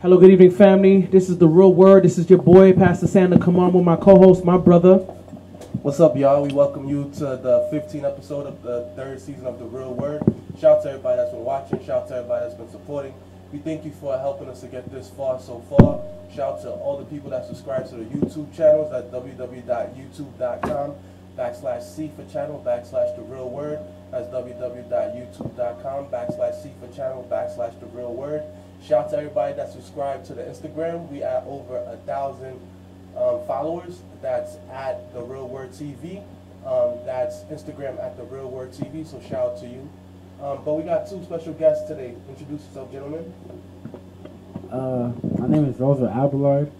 Hello, good evening, family. This is The Real Word. This is your boy, Pastor Santa. Come on with my co-host, my brother. What's up, y'all? We welcome you to the 15th episode of the 3rd season of The Real Word. Shout out to everybody that's been watching. Shout out to everybody that's been supporting. We thank you for helping us to get this far so far. Shout out to all the people that subscribe to the YouTube channels at www.youtube.com/C for channel /The Real Word. That's www.youtube.com/C for channel /The Real Word. Shout out to everybody that subscribed to the Instagram. We at over 1,000 followers. That's at The Real Word TV. That's Instagram at The Real Word TV. So shout out to you. But we got two special guests today. Introduce yourself, gentlemen. My name is Roosevelt Abellard.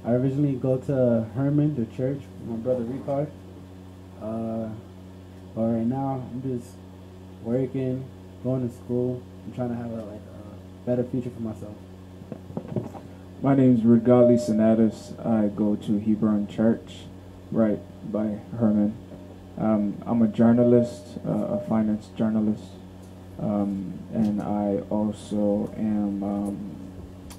I originally go to Herman, the church, with my brother Rickard. But right now I'm just working, going to school. I'm trying to have a better future for myself. My name is Roodgally, Senatus. I go to Hebron Church, right by Herman. I'm a journalist, a finance journalist, and I also am.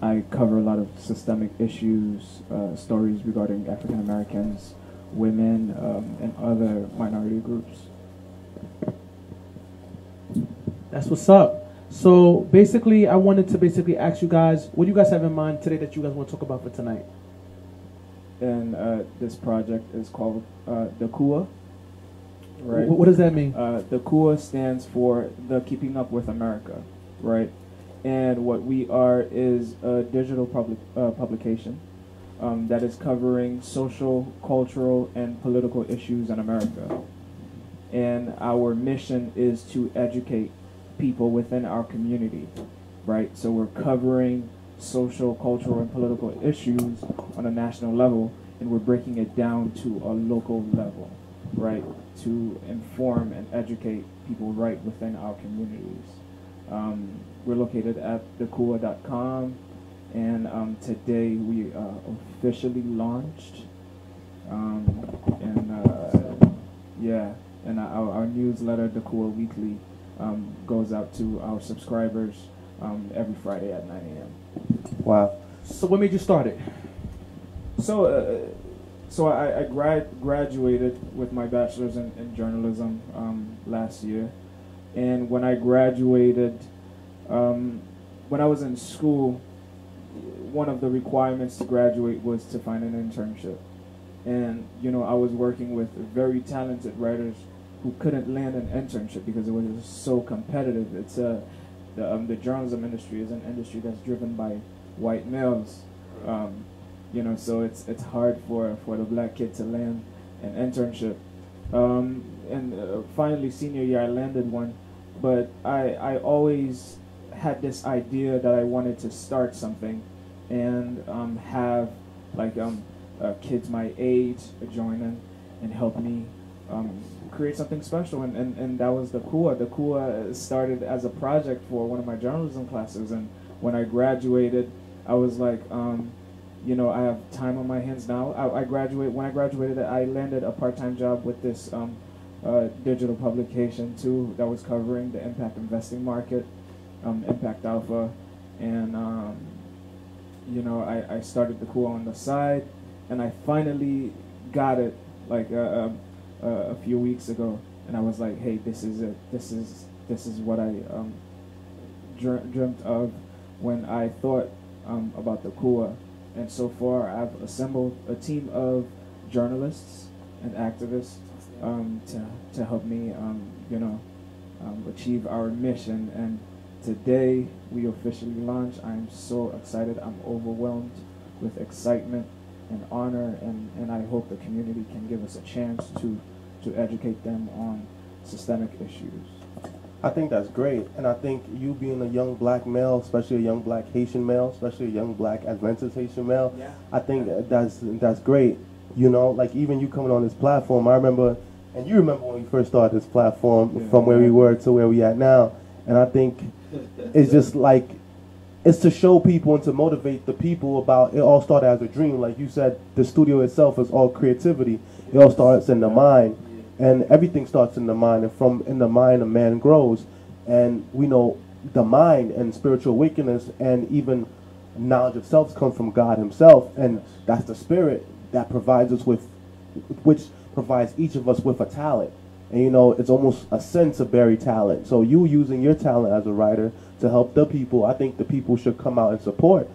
I cover a lot of systemic issues, stories regarding African Americans, women, and other minority groups. That's what's up. So basically, I wanted to ask you guys, what do you guys have in mind today that you guys want to talk about for tonight? And this project is called the KUA. Right. What does that mean? The KUA stands for the Keeping Up with America, right? And what we are is a digital publication that is covering social, cultural, and political issues in America. And our mission is to educate people within our community, right? So we're covering social, cultural, and political issues on a national level, and we're breaking it down to a local level, right? To inform and educate people right within our communities. We're located at thekua.com, and today we officially launched, and our newsletter, The Kua Weekly, goes out to our subscribers every Friday at 9 a.m. Wow. So what made you start it? So I graduated with my bachelor's in journalism last year. And when I graduated, when I was in school, one of the requirements to graduate was to find an internship. And, I was working with very talented writers who couldn't land an internship because it was so competitive. It's the journalism industry is an industry that's driven by white males, so it's hard for the black kid to land an internship. Finally, senior year, I landed one, but I always had this idea that I wanted to start something and have kids my age join in and help me create something special, and that was the KUA. The KUA started as a project for one of my journalism classes, and when I graduated, I was like, I have time on my hands now. When I graduated, I landed a part-time job with this digital publication too that was covering the impact investing market, Impact Alpha, and I started the KUA on the side, and I finally got it a few weeks ago, and I was like, hey, this is it. This is what I dreamt of when I thought about the KUA. And so far, I've assembled a team of journalists and activists to help me, achieve our mission. And today, we officially launch. I'm so excited. I'm overwhelmed with excitement and honor, and I hope the community can give us a chance to educate them on systemic issues. I think that's great, and I think you being a young black male, especially a young black Haitian male, especially a young black Adventist Haitian male, I think that's great. Even you coming on this platform, I remember, and you remember when we first started this platform, from where we were to where we at now, and I think it's just it's to show people and to motivate the people about it. All started as a dream. Like you said, the studio itself is all creativity. It all starts in the mind. And everything starts in the mind, and from in the mind a man grows. And we know the mind and spiritual awakeness and even knowledge of self comes from God Himself, and that's the Spirit that provides us with, which provides each of us with a talent. And you know, it's almost a sin to bury talent. So you using your talent as a writer to help the people, I think the people should come out and support.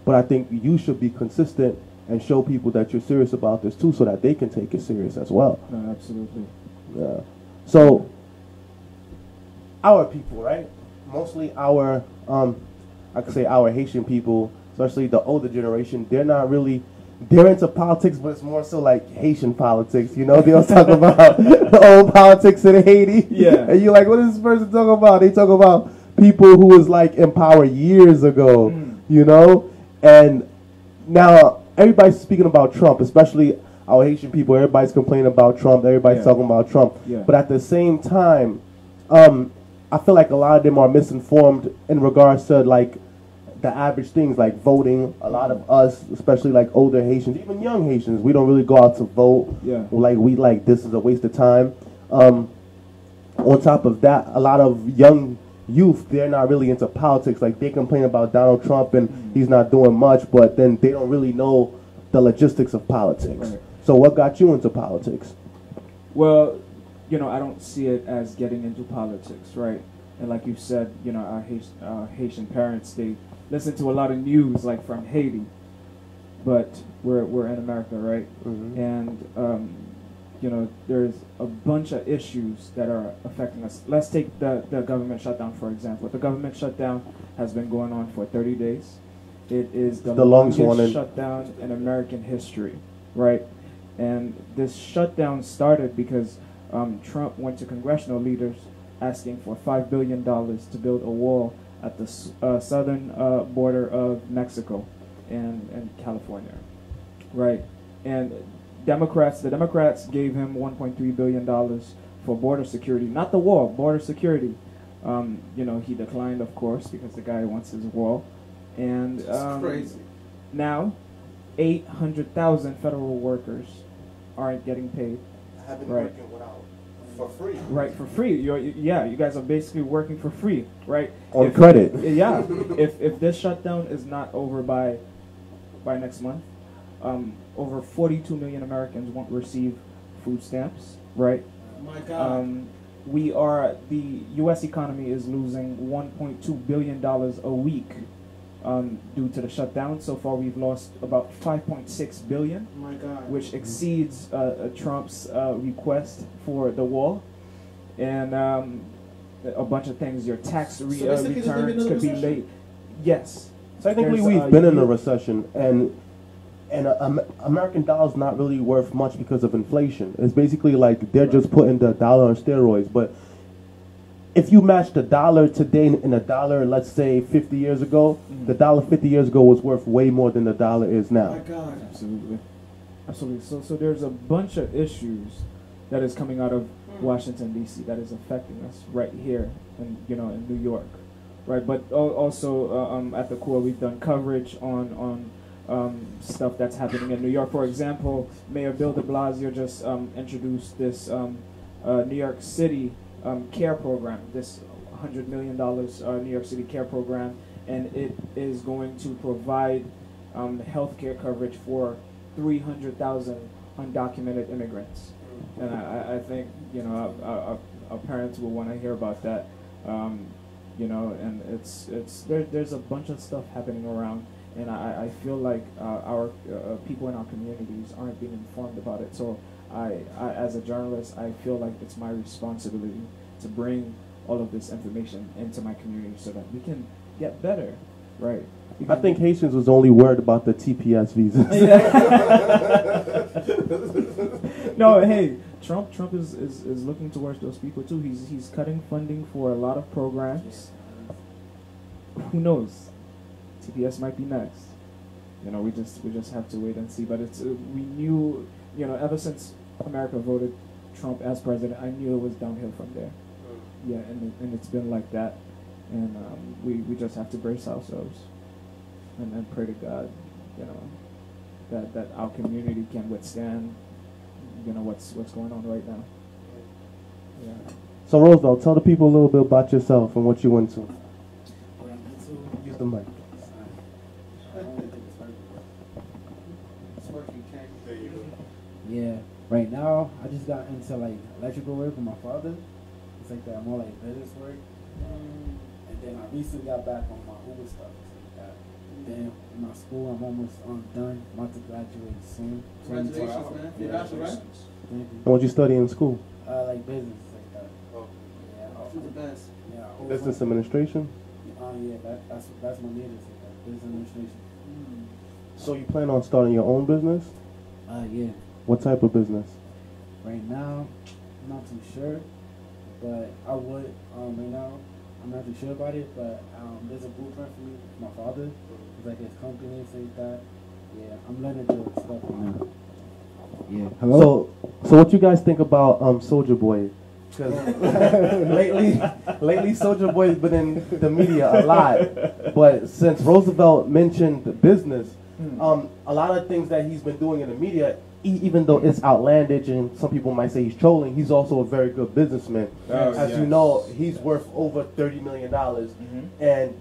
But I think you should be consistent and show people that you're serious about this too, so that they can take it serious as well. No, absolutely. Yeah. So our people, right? Mostly our, I could say our Haitian people, especially the older generation, they're not really, they're into politics, but it's more so like Haitian politics, you know? They'll talk about the old politics in Haiti. Yeah. And you're like, what is this person talking about? They talk about people who was like in power years ago, you know? And now everybody's speaking about Trump, especially our Haitian people. Everybody's complaining about Trump. Everybody's talking about Trump. Yeah. But at the same time, I feel like a lot of them are misinformed in regards to like the average things like voting. A lot of us, especially like older Haitians, even young Haitians, we don't really go out to vote. Yeah. Like we like this is a waste of time. On top of that, a lot of young youth, they're not really into politics. Like they complain about Donald Trump and he's not doing much, but then they don't really know the logistics of politics. Right. So what got you into politics? Well, you know, I don't see it as getting into politics, right? And like you said, you know, our Haitian parents, they listen to a lot of news, like from Haiti, but we're in America, right? Mm-hmm. And you know, there's a bunch of issues that are affecting us. Let's take the government shutdown, for example. The government shutdown has been going on for 30 days. It is the longest one shutdown in American history, right? And this shutdown started because Trump went to congressional leaders asking for $5 billion to build a wall at the southern border of Mexico and California, right? And the Democrats gave him $1.3 billion for border security, not the wall, border security. You know, he declined, of course, because the guy wants his wall. And crazy. Now, 800,000 federal workers aren't getting paid. Have been Right. working for free. Right, for free. You guys are basically working for free, right? On credit. Yeah. If this shutdown is not over by next month, over 42 million Americans won't receive food stamps, right? My God. The U.S. economy is losing $1.2 billion a week due to the shutdown. So far, we've lost about 5.6 billion, My God. which exceeds Trump's request for the wall, and a bunch of things. Your tax basically there's gonna be returns another could be recession? late. Yes. Technically, There's, we've been in a you- recession, and American dollar's not really worth much because of inflation. It's basically like they're just putting the dollar on steroids. But if you match the dollar today and a dollar, let's say 50 years ago, the dollar 50 years ago was worth way more than the dollar is now. My God. Absolutely. Absolutely. So there's a bunch of issues that is coming out of Washington D.C. that is affecting us right here in New York, right? But also at the core, we've done coverage on stuff that's happening in New York. For example, Mayor Bill de Blasio just introduced this New York City care program, this $100 million New York City care program, and it is going to provide health care coverage for 300,000 undocumented immigrants. And I think, our parents will want to hear about that, and there's a bunch of stuff happening around, and I feel like our people in our communities aren't being informed about it. So I, as a journalist, I feel like it's my responsibility to bring all of this information into my community so that we can get better, right? I think Haitians was only worried about the TPS visas. No, hey, Trump is looking towards those people too. He's cutting funding for a lot of programs. Who knows? TPS might be next. We just have to wait and see. But it's we knew, ever since America voted Trump as president, I knew it was downhill from there. Yeah, and it's been like that, and we just have to brace ourselves and pray to God, that our community can withstand, what's going on right now. Yeah. So Roosevelt, tell the people a little bit about yourself and what you went to. Use the mic. Right now, I just got into like electrical work with my father. It's like that, more like business work. And then I recently got back on my Uber stuff. It's like that. Then in my school, I'm almost done. I'm about to graduate soon. Congratulations, man. Yeah, That's right. thank you. And what you study in school? Like business, like that. Yeah, Who's the best? yeah. Business administration. Yeah, that's my major. Like that. Business administration. So you plan on starting your own business? Yeah. What type of business? Right now, I'm not too sure, but I would. Right now, I'm not too sure about it, but there's a blueprint for me. My father, it's like his company, things like that. Yeah, I'm learning the stuff right now. Yeah. Hello. So what you guys think about SouljaBoy? Because lately SouljaBoy's been in the media a lot, but since Roosevelt mentioned the business, a lot of things that he's been doing in the media, even though it's outlandish and some people might say he's trolling, he's also a very good businessman. As you know, he's worth over $30 million, and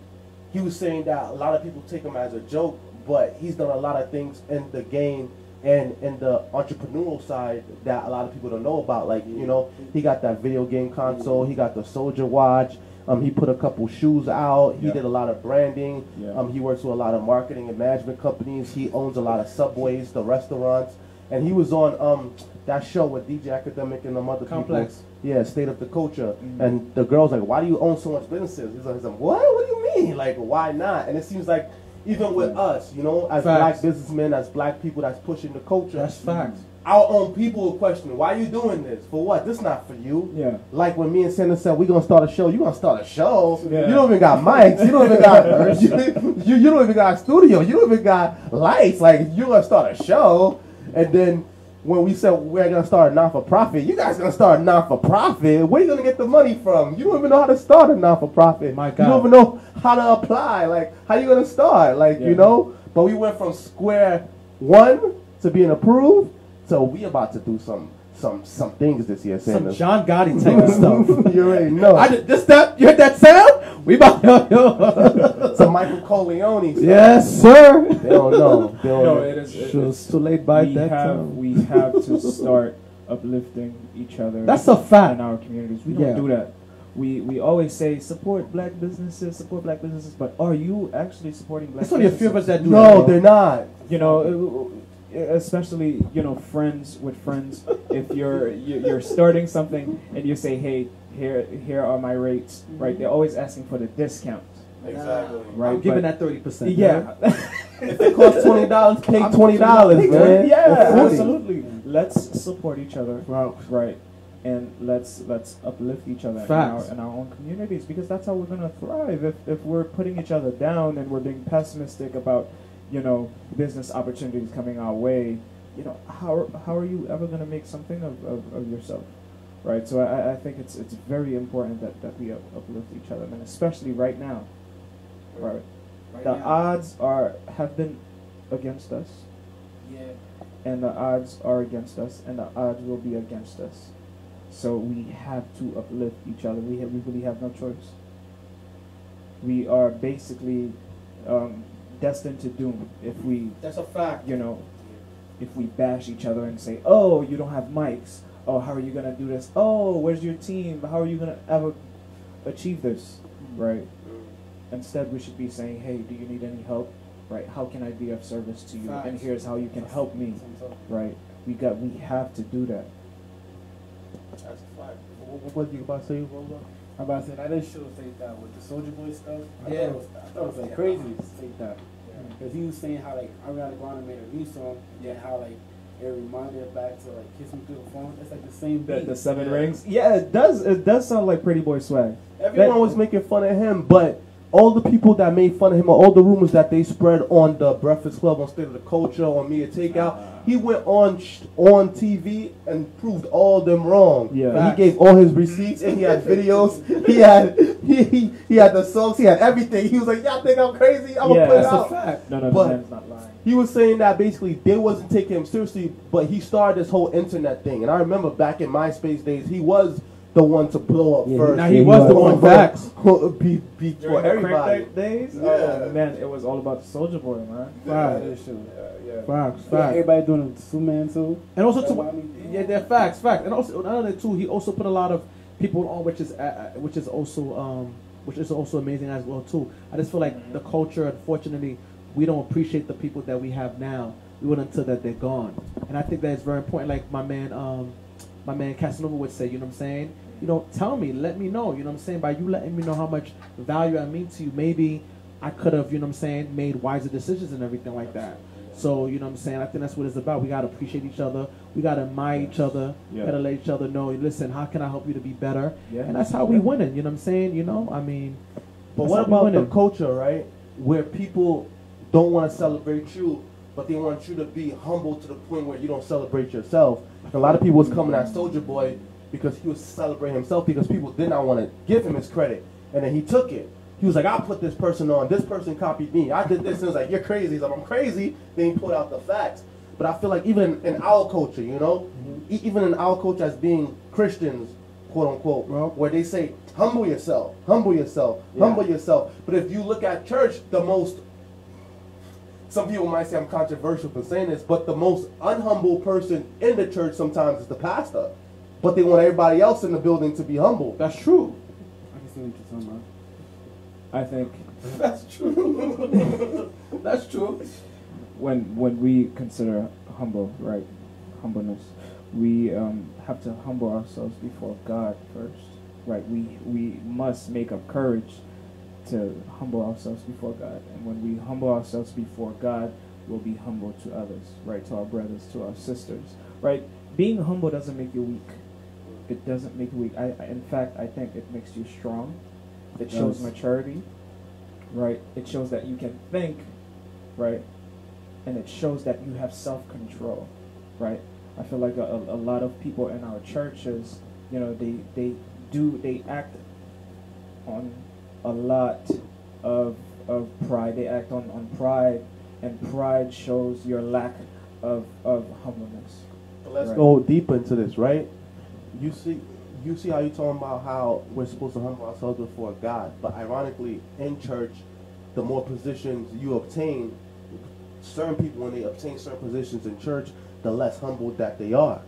he was saying that a lot of people take him as a joke, but he's done a lot of things in the game and in the entrepreneurial side that a lot of people don't know about. Like, you know, he got that video game console, he got the Soldier watch, he put a couple shoes out, he did a lot of branding, he works with a lot of marketing and management companies, he owns a lot of Subways, the restaurants, and he was on that show with DJ Academic and them other Complex. people. Yeah, State of the Culture. And the girl's like, why do you own so much businesses? He's like, what? What do you mean? Like, why not? And it seems like even with us, you know, as black businessmen, as black people that's pushing the culture. That's facts. Our own people will question, why are you doing this? For what? This not for you. Yeah. Like when me and Senatus said, we're going to start a show. You going to start a show. Yeah. You don't even got mics. You don't even got you don't even got a studio. You don't even got lights. Like, you're going to start a show. And then when we said we're going to start a non-for-profit, you guys going to start a non-for-profit. Where are you going to get the money from? You don't even know how to start a non-for-profit. My God. You don't even know how to apply. Like, how you going to start? Like, you know? But we went from square one to being approved. So we about to do some things this year, Some Sanders. John Gotti type of stuff. You already know. You heard that sound? We about yo. Some Michael Corleone stuff. Yes, sir. They don't know. They don't No, know. it is. It's too late by that time. We have to start uplifting each other. That's a fact. In our communities, we don't Yeah. do that. We always say support black businesses, but are you actually supporting black It's only a businesses? few of us that do that. No, bro. they're not. You know, especially, you know, friends with friends. If you're starting something and you say, hey, here are my rates, right? They're always asking for the discount, Exactly. right? I'm giving But- that 30%. yeah. If it costs $20, pay $20, man. Yeah, Or 40. absolutely. Let's support each other, Wow. right? And let's uplift each other Facts. in our own communities, because that's how we're gonna thrive. If we're putting each other down and we're being pessimistic about, you know, business opportunities coming our way, you know, how are you ever gonna make something of yourself, right? So I think it's very important that we uplift each other, and especially right now, right? The odds have been against us, and the odds are against us, and the odds will be against us. So we have to uplift each other. We really have no choice. We are basically destined to doom if we, That's a fact. you know, if we bash each other and say, oh, you don't have mics. Oh, how are you gonna do this? Oh, where's your team? How are you gonna ever achieve this? Right? Instead, we should be saying, hey, do you need any help? Right? How can I be of service to you? And here's how you can help me. Right? We have to do that. That's a fact. What you about to say, Rosa? I'm about to say, I didn't show say that with the Soldier Boy stuff. I Yeah. thought it was like crazy to say that. Because he was saying how like Ariana Grande made a new song, and how like it reminded back to like Kiss Me Through the Phone. It's like the same beat. The seven rings. Yeah, it does. It does sound like Pretty Boy swag. Everyone was making fun of him, but all the people that made fun of him, or all the rumors that they spread on the Breakfast Club, on State of the Culture, on Media Takeout, he went on TV and proved all them wrong. Yeah. And he gave all his receipts, and he had videos. He had the songs. He had everything. He was like, "Y'all think I'm crazy? I'm gonna put it That's a out." fact. No, But- the man's not lying. He was saying that basically they wasn't taking him seriously, but he started this whole internet thing. And I remember back in MySpace days, he was the one to blow up first. Now he was the one. Facts. For everybody. Days, Yeah. man, it was all about the soldier boy, man. Facts. Everybody doing the Superman too. And also, they're facts. And also, another too, he also put a lot of people on, which is also amazing as well too. I just feel like the culture, unfortunately, we don't appreciate the people that we have now. We wait until that they're gone, and I think that is very important. Like my man Casanova would say, you know what I'm saying? You know, tell me, let me know, you know what I'm saying? By you letting me know how much value I mean to you, maybe I could have, you know what I'm saying, made wiser decisions and everything like that. So, you know what I'm saying? I think that's what it's about. We got to appreciate each other. We got to admire each other. Yeah. Got to let each other know, listen, how can I help you to be better? Yeah. And that's how we winning, you know what I'm saying? You know, I mean. But what about the culture, right? Where people don't want to celebrate you, but they want you to be humble to the point where you don't celebrate yourself. A lot of people was coming at Soulja Boy because he was celebrating himself because people did not want to give him his credit. And then he took it. He was like, I put this person on. This person copied me. I did this. And it was like, you're crazy. He's like, I'm crazy. Then he put out the facts. But I feel like even in our culture, you know, even in our culture as being Christians, quote unquote, where they say, humble yourself, humble yourself, humble yourself. But if you look at church, some people might say I'm controversial for saying this, but the most unhumble person in the church sometimes is the pastor. But they want everybody else in the building to be humble. That's true. I can see what you're talking about. I think That's true. That's true. when we consider humbleness, we have to humble ourselves before God first, right? We must make up courage to humble ourselves before God, and when we humble ourselves before God, we'll be humble to others, right? To our brothers, to our sisters, right? Being humble doesn't make you weak. It doesn't make you weak. In fact, I think it makes you strong. It shows maturity, right? It shows that you can think, right? And it shows that you have self-control, right? I feel like a lot of people in our churches, you know, they act on a lot of pride. They act on pride, and pride shows your lack of humbleness. Let's go deep into this, right? You see how you're talking about how we're supposed to humble ourselves before God, but ironically, in church, the more positions you obtain, certain people, when they obtain certain positions in church, the less humble that they are.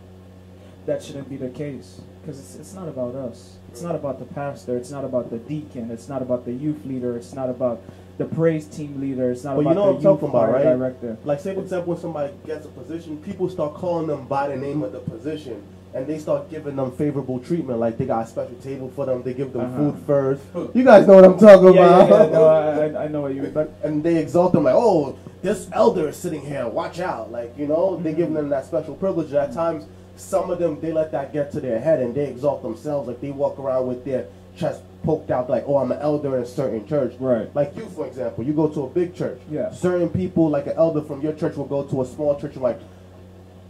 That shouldn't be the case, because it's not about us. It's not about the pastor. It's not about the deacon. It's not about the youth leader. It's not about the praise team leader. It's not about the youth choir director. Like, say for example, when somebody gets a position, people start calling them by the name of the position, and they start giving them favorable treatment. Like, they got a special table for them. They give them food first. You guys know what I'm talking about. Yeah, no, I know what you mean. But and they exalt them like, oh, this elder is sitting here. Watch out. Like, you know, they give them that special privilege. And at times, some of them, they let that get to their head and they exalt themselves. Like, they walk around with their chest poked out like, oh, I'm an elder in a certain church. Right. Like you, for example, you go to a big church. Yeah. Certain people, like an elder from your church, will go to a small church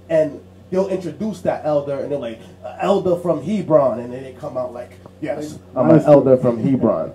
and they'll introduce that elder and they're like, elder from Hebron. And then they come out like, yes, I'm an elder from Hebron.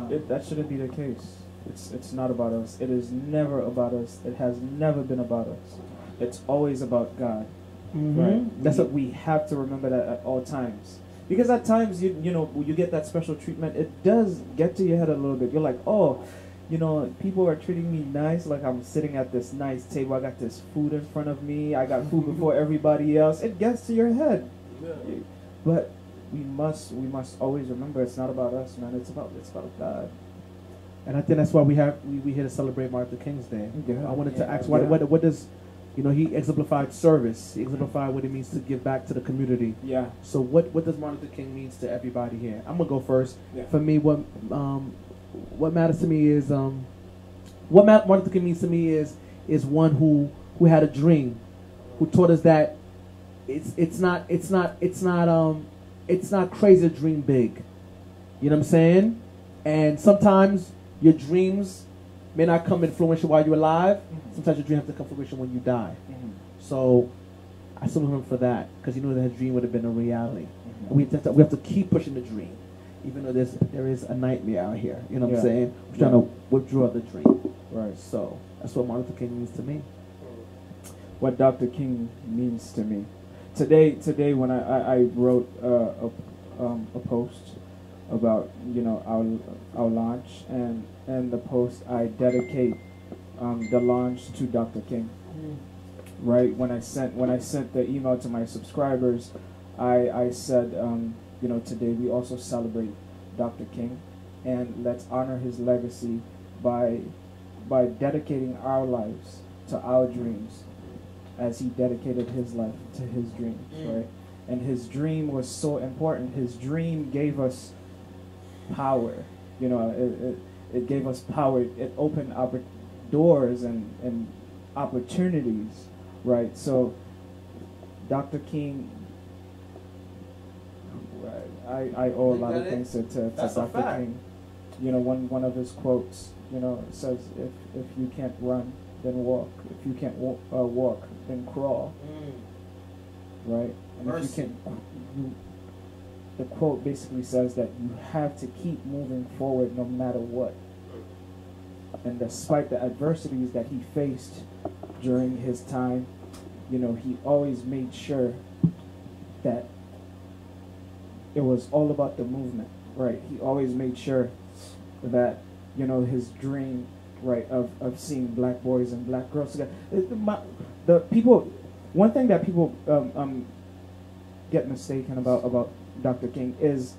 That shouldn't be the case. It's not about us. It is never about us. It has never been about us. It's always about God. Right? We have to remember that at all times. Because at times, you know, you get that special treatment, it does get to your head a little bit. You're like, oh, you know, people are treating me nice, like I'm sitting at this nice table, I got this food in front of me, I got food before everybody else. It gets to your head. Yeah. But we must always remember it's not about us, man. It's about God. And I think that's why we here to celebrate Martin Luther King's Day. Yeah. I wanted to ask, what does, you know, he exemplified service. He exemplified what it means to give back to the community. Yeah. So what does Martin Luther King means to everybody here? I'm gonna go first. Yeah. For me, what matters to me is what Martin Luther King means to me is one who had a dream, who taught us that it's not crazy to dream big. You know what I'm saying? And sometimes your dreams may not come influential while you're alive. Sometimes your dream has to come fruition when you die. So I salute him for that, because you know that his dream would have been a reality. We have to keep pushing the dream, even though there is a nightmare out here. You know what I'm saying? We're trying to withdraw the dream. Right. So that's what Martin Luther King means to me. What Dr. King means to me. Today when I wrote a post about our launch, and the post I dedicate the launch to Dr. King. Right, when I sent the email to my subscribers, I said, today we also celebrate Dr. King, and let's honor his legacy by dedicating our lives to our dreams, as he dedicated his life to his dreams. Right, and his dream was so important. His dream gave us power. It gave us power. It opened doors and opportunities. Right, so Dr. King, I owe a lot of things to Dr. King. One of his quotes, says, if you can't run, then walk. If you can't walk, then crawl. Right, and if you can't, the quote basically says that you have to keep moving forward no matter what. And despite the adversities that he faced during his time, he always made sure that it was all about the movement, right? He always made sure that, his dream, right, of seeing black boys and black girls together. One thing that people get mistaken about Dr. King is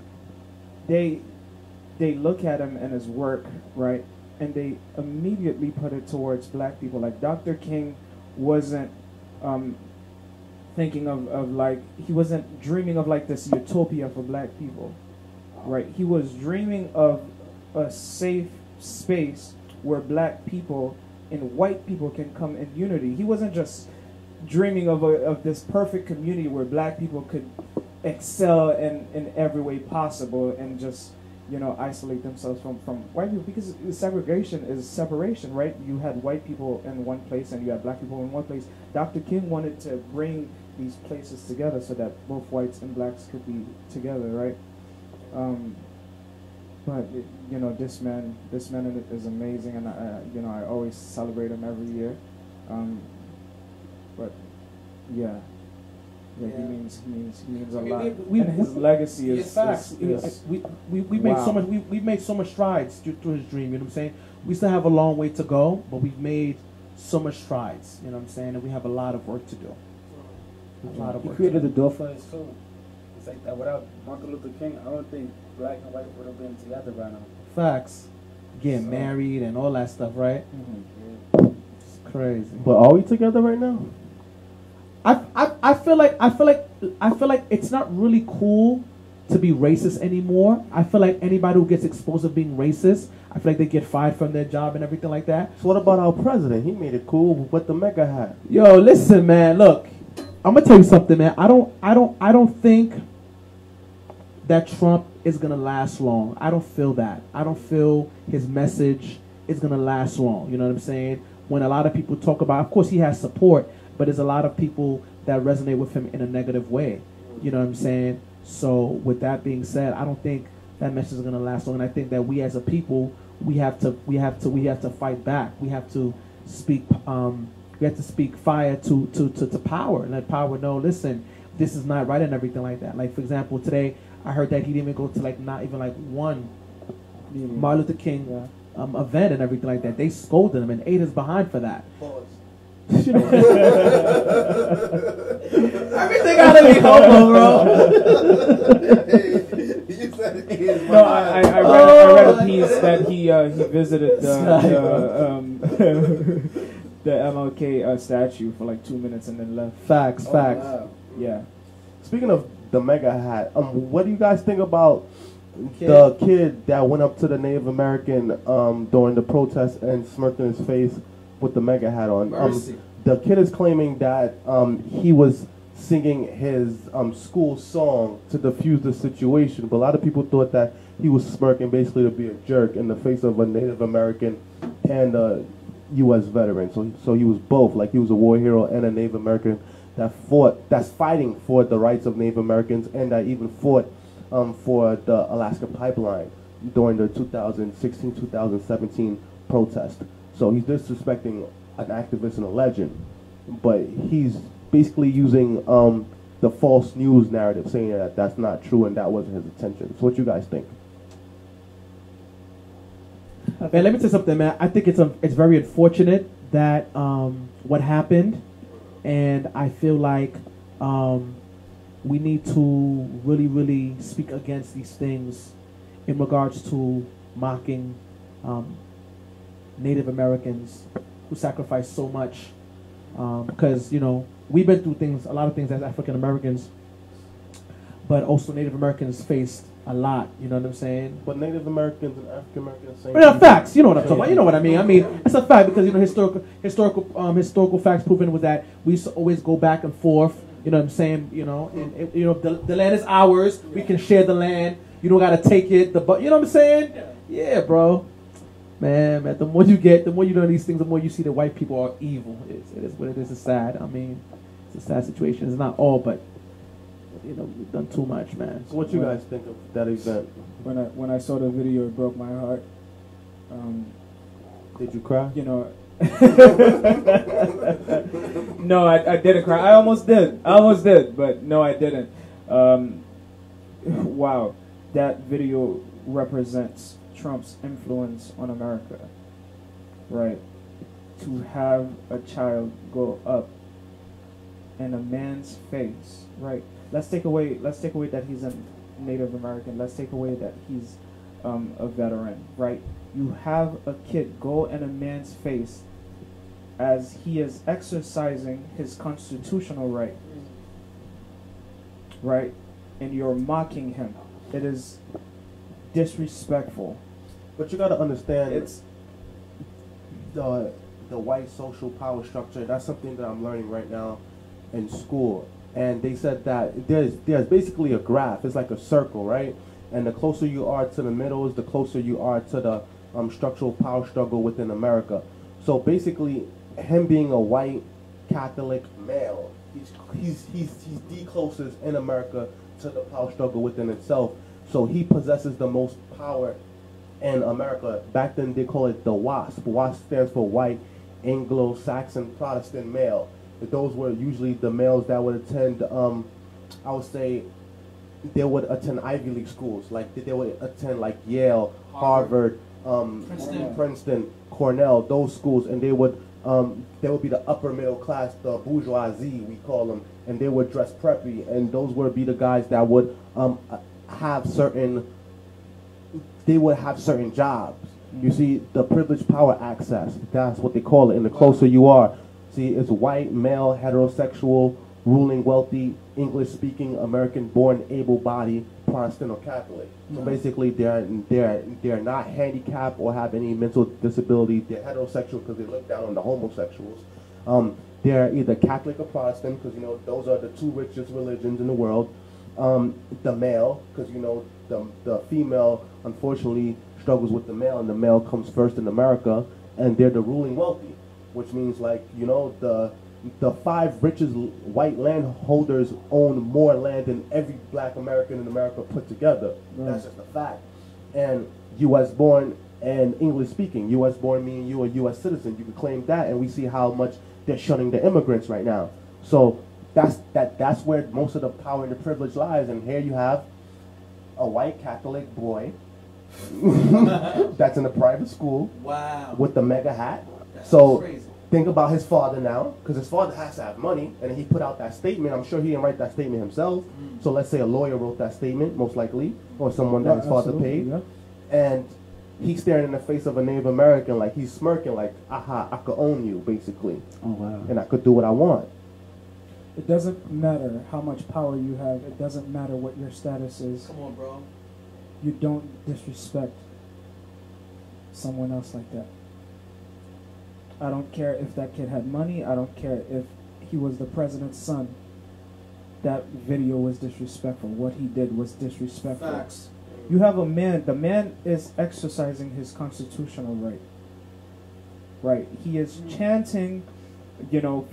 they look at him and his work, right, and they immediately put it towards black people. Like, Dr. King wasn't thinking he wasn't dreaming of like this utopia for black people, right? He was dreaming of a safe space where black people and white people can come in unity. He wasn't just dreaming of this perfect community where black people could excel in every way possible and just isolate themselves from white people, because segregation is separation, right? You had white people in one place and you had black people in one place. Dr. King wanted to bring these places together so that both whites and blacks could be together, right? But this man is amazing, and I always celebrate him every year. But yeah. Yeah, he means a lot. And his legacy is we've made so much. We've made so much strides through his dream. You know what I'm saying? We still have a long way to go, but we've made so much strides. You know what I'm saying? And we have a lot of work to do. He created the door for us too. It's like that. Without Martin Luther King, I don't think black and white would have been together by now. Facts. Getting married and all that stuff, right? Mm-hmm. It's crazy. But are we together right now? I feel like it's not really cool to be racist anymore. I feel like anybody who gets exposed of being racist, I feel like they get fired from their job and everything like that. So what about our president? He made it cool with the mega hat. Yo, listen, man. Look, I'm gonna tell you something, man. I don't think that Trump is gonna last long. I don't feel that. I don't feel his message is gonna last long. You know what I'm saying? When a lot of people talk about, of course, he has support, but there's a lot of people that resonate with him in a negative way. You know what I'm saying? So with that being said, I don't think that message is going to last long. And I think that we as a people, we have to fight back. We have to speak fire to power, and let power know, listen, this is not right and everything like that. Like, for example, today I heard that he didn't even go to not even one Martin Luther King event and everything like that. They scolded him and ate his behind for that. Everything gotta be homo, bro. No, I read a piece that he visited the MLK statue for like 2 minutes and then left. Facts. Wow. Yeah. Speaking of the mega hat, what do you guys think about the kid that went up to the Native American during the protest and smirked in his face with the mega hat on? The kid is claiming that he was singing his school song to defuse the situation, but a lot of people thought that he was smirking basically to be a jerk in the face of a Native American and a U.S. veteran. So he was both, like he was a war hero and a Native American that's fighting for the rights of Native Americans, and that even fought for the Alaska pipeline during the 2016-2017 protest. So he's disrespecting an activist and a legend, but he's basically using the false news narrative saying that that's not true and that wasn't his intention. So what you guys think? Man, let me tell you something, man. I think it's very unfortunate that what happened, and I feel like we need to really, really speak against these things in regards to mocking Native Americans who sacrificed so much. Because, you know, we've been through things, a lot of things as African Americans, but also Native Americans faced a lot, you know what I'm saying? But Native Americans and African Americans same. But they're facts, you know what I'm talking about. You know what I mean. I mean, it's a fact because, you know, historical facts proven was that we used to always go back and forth. You know what I'm saying? You know, and you know, the land is ours. We can share the land. You don't gotta take it. You know what I'm saying? Yeah, bro. Man, the more you get, the more you know these things, the more you see that white people are evil. It is what it is. It's sad. I mean, it's a sad situation. It's not all, but you know, we've done too much, man. So what you guys think of that event? When I saw the video, it broke my heart. Did you cry? You know. No, I didn't cry. I almost did, but no, I didn't. Wow, that video represents Trump's influence on America, right? To have a child go up in a man's face, right? Let's take away that he's a Native American. Let's take away that he's a veteran, right? You have a kid go in a man's face as he is exercising his constitutional right, right? And you're mocking him. It is disrespectful. But you got to understand, It's the white social power structure. That's something that I'm learning right now in school. And they said that there's basically a graph. It's like a circle, right? And the closer you are to the middle is the closer you are to the structural power struggle within America. So basically, him being a white Catholic male, he's the closest in America to the power struggle within itself. So he possesses the most power in America. Back then they call it the WASP. WASP stands for White Anglo-Saxon Protestant Male. Those were usually the males that would attend, I would say, they would attend Ivy League schools. Like they would attend like Yale, Harvard, Princeton, Cornell, those schools, and they would be the upper middle class, the bourgeoisie we call them, and they would dress preppy, and those would be the guys that would have certain jobs. You see, the privileged power access, that's what they call it, and the closer you are. See, it's white, male, heterosexual, ruling, wealthy, English-speaking, American-born, able-bodied, Protestant or Catholic. So basically, they're not handicapped or have any mental disability. They're heterosexual because they look down on the homosexuals. They're either Catholic or Protestant because, you know, those are the two richest religions in the world. The male, because, you know, the female, unfortunately, struggles with the male, and the male comes first in America, and they're the ruling wealthy, which means, like, you know, the 5 richest white landholders own more land than every black American in America put together. That's just a fact. And U.S. born and English speaking. U.S. born meaning you a U.S. citizen. You can claim that, and we see how much they're shunning the immigrants right now. So that's where most of the power and the privilege lies. And here you have a white Catholic boy that's in a private school with the mega hat. So crazy. Think about his father now, because his father has to have money, and he put out that statement. I'm sure he didn't write that statement himself. So let's say a lawyer wrote that statement, most likely, or someone that his father paid. Yeah. And he's staring in the face of a Native American, like he's smirking, like, aha, I could own you, basically. Oh, wow. And I could do what I want. It doesn't matter how much power you have. It doesn't matter what your status is. Come on, bro. You don't disrespect someone else like that. I don't care if that kid had money. I don't care if he was the president's son. That video was disrespectful. What he did was disrespectful. Facts. You have a man. The man is exercising his constitutional right. Right. He is chanting, you know,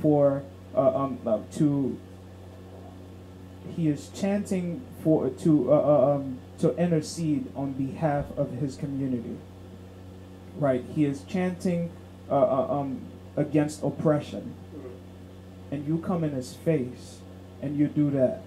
to intercede on behalf of his community. Right. He is chanting against oppression, and you come in his face and you do that,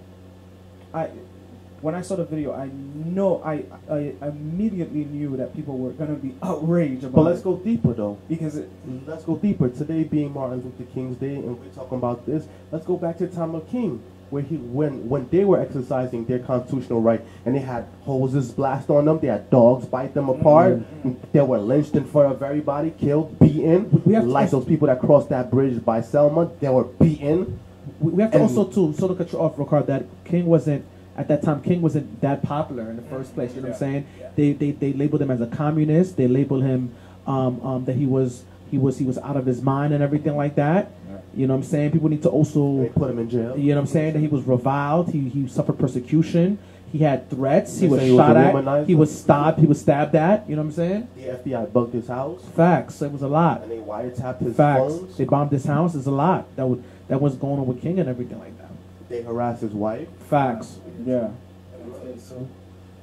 when I saw the video, I immediately knew that people were gonna be outraged about it. But let's go deeper though. Because Let's go deeper. Today being Martin Luther King's Day, and we're talking about this. Let's go back to the time of King, where when they were exercising their constitutional right, and they had hoses blast on them, they had dogs bite them apart, they were lynched in front of everybody, killed, beaten. Like those people that crossed that bridge by Selma, they were beaten. We have to also too sort of cut you off, Rickard, that King wasn't at that time. King wasn't that popular in the first place. You know what I'm saying? They labeled him as a communist. They labeled him that he was out of his mind and everything like that. You know what I'm saying? People need to also They put him in jail. You know what I'm saying? That he was reviled. He suffered persecution. He had threats. He They was say he was shot a at. womanizer. He was stabbed. He was stabbed at. You know what I'm saying? The FBI bugged his house, Facts. It was a lot. and they wiretapped his Facts. phones. They bombed his house. There's a lot that was going on with King and everything like that. They harassed his wife. Facts. yeah, So,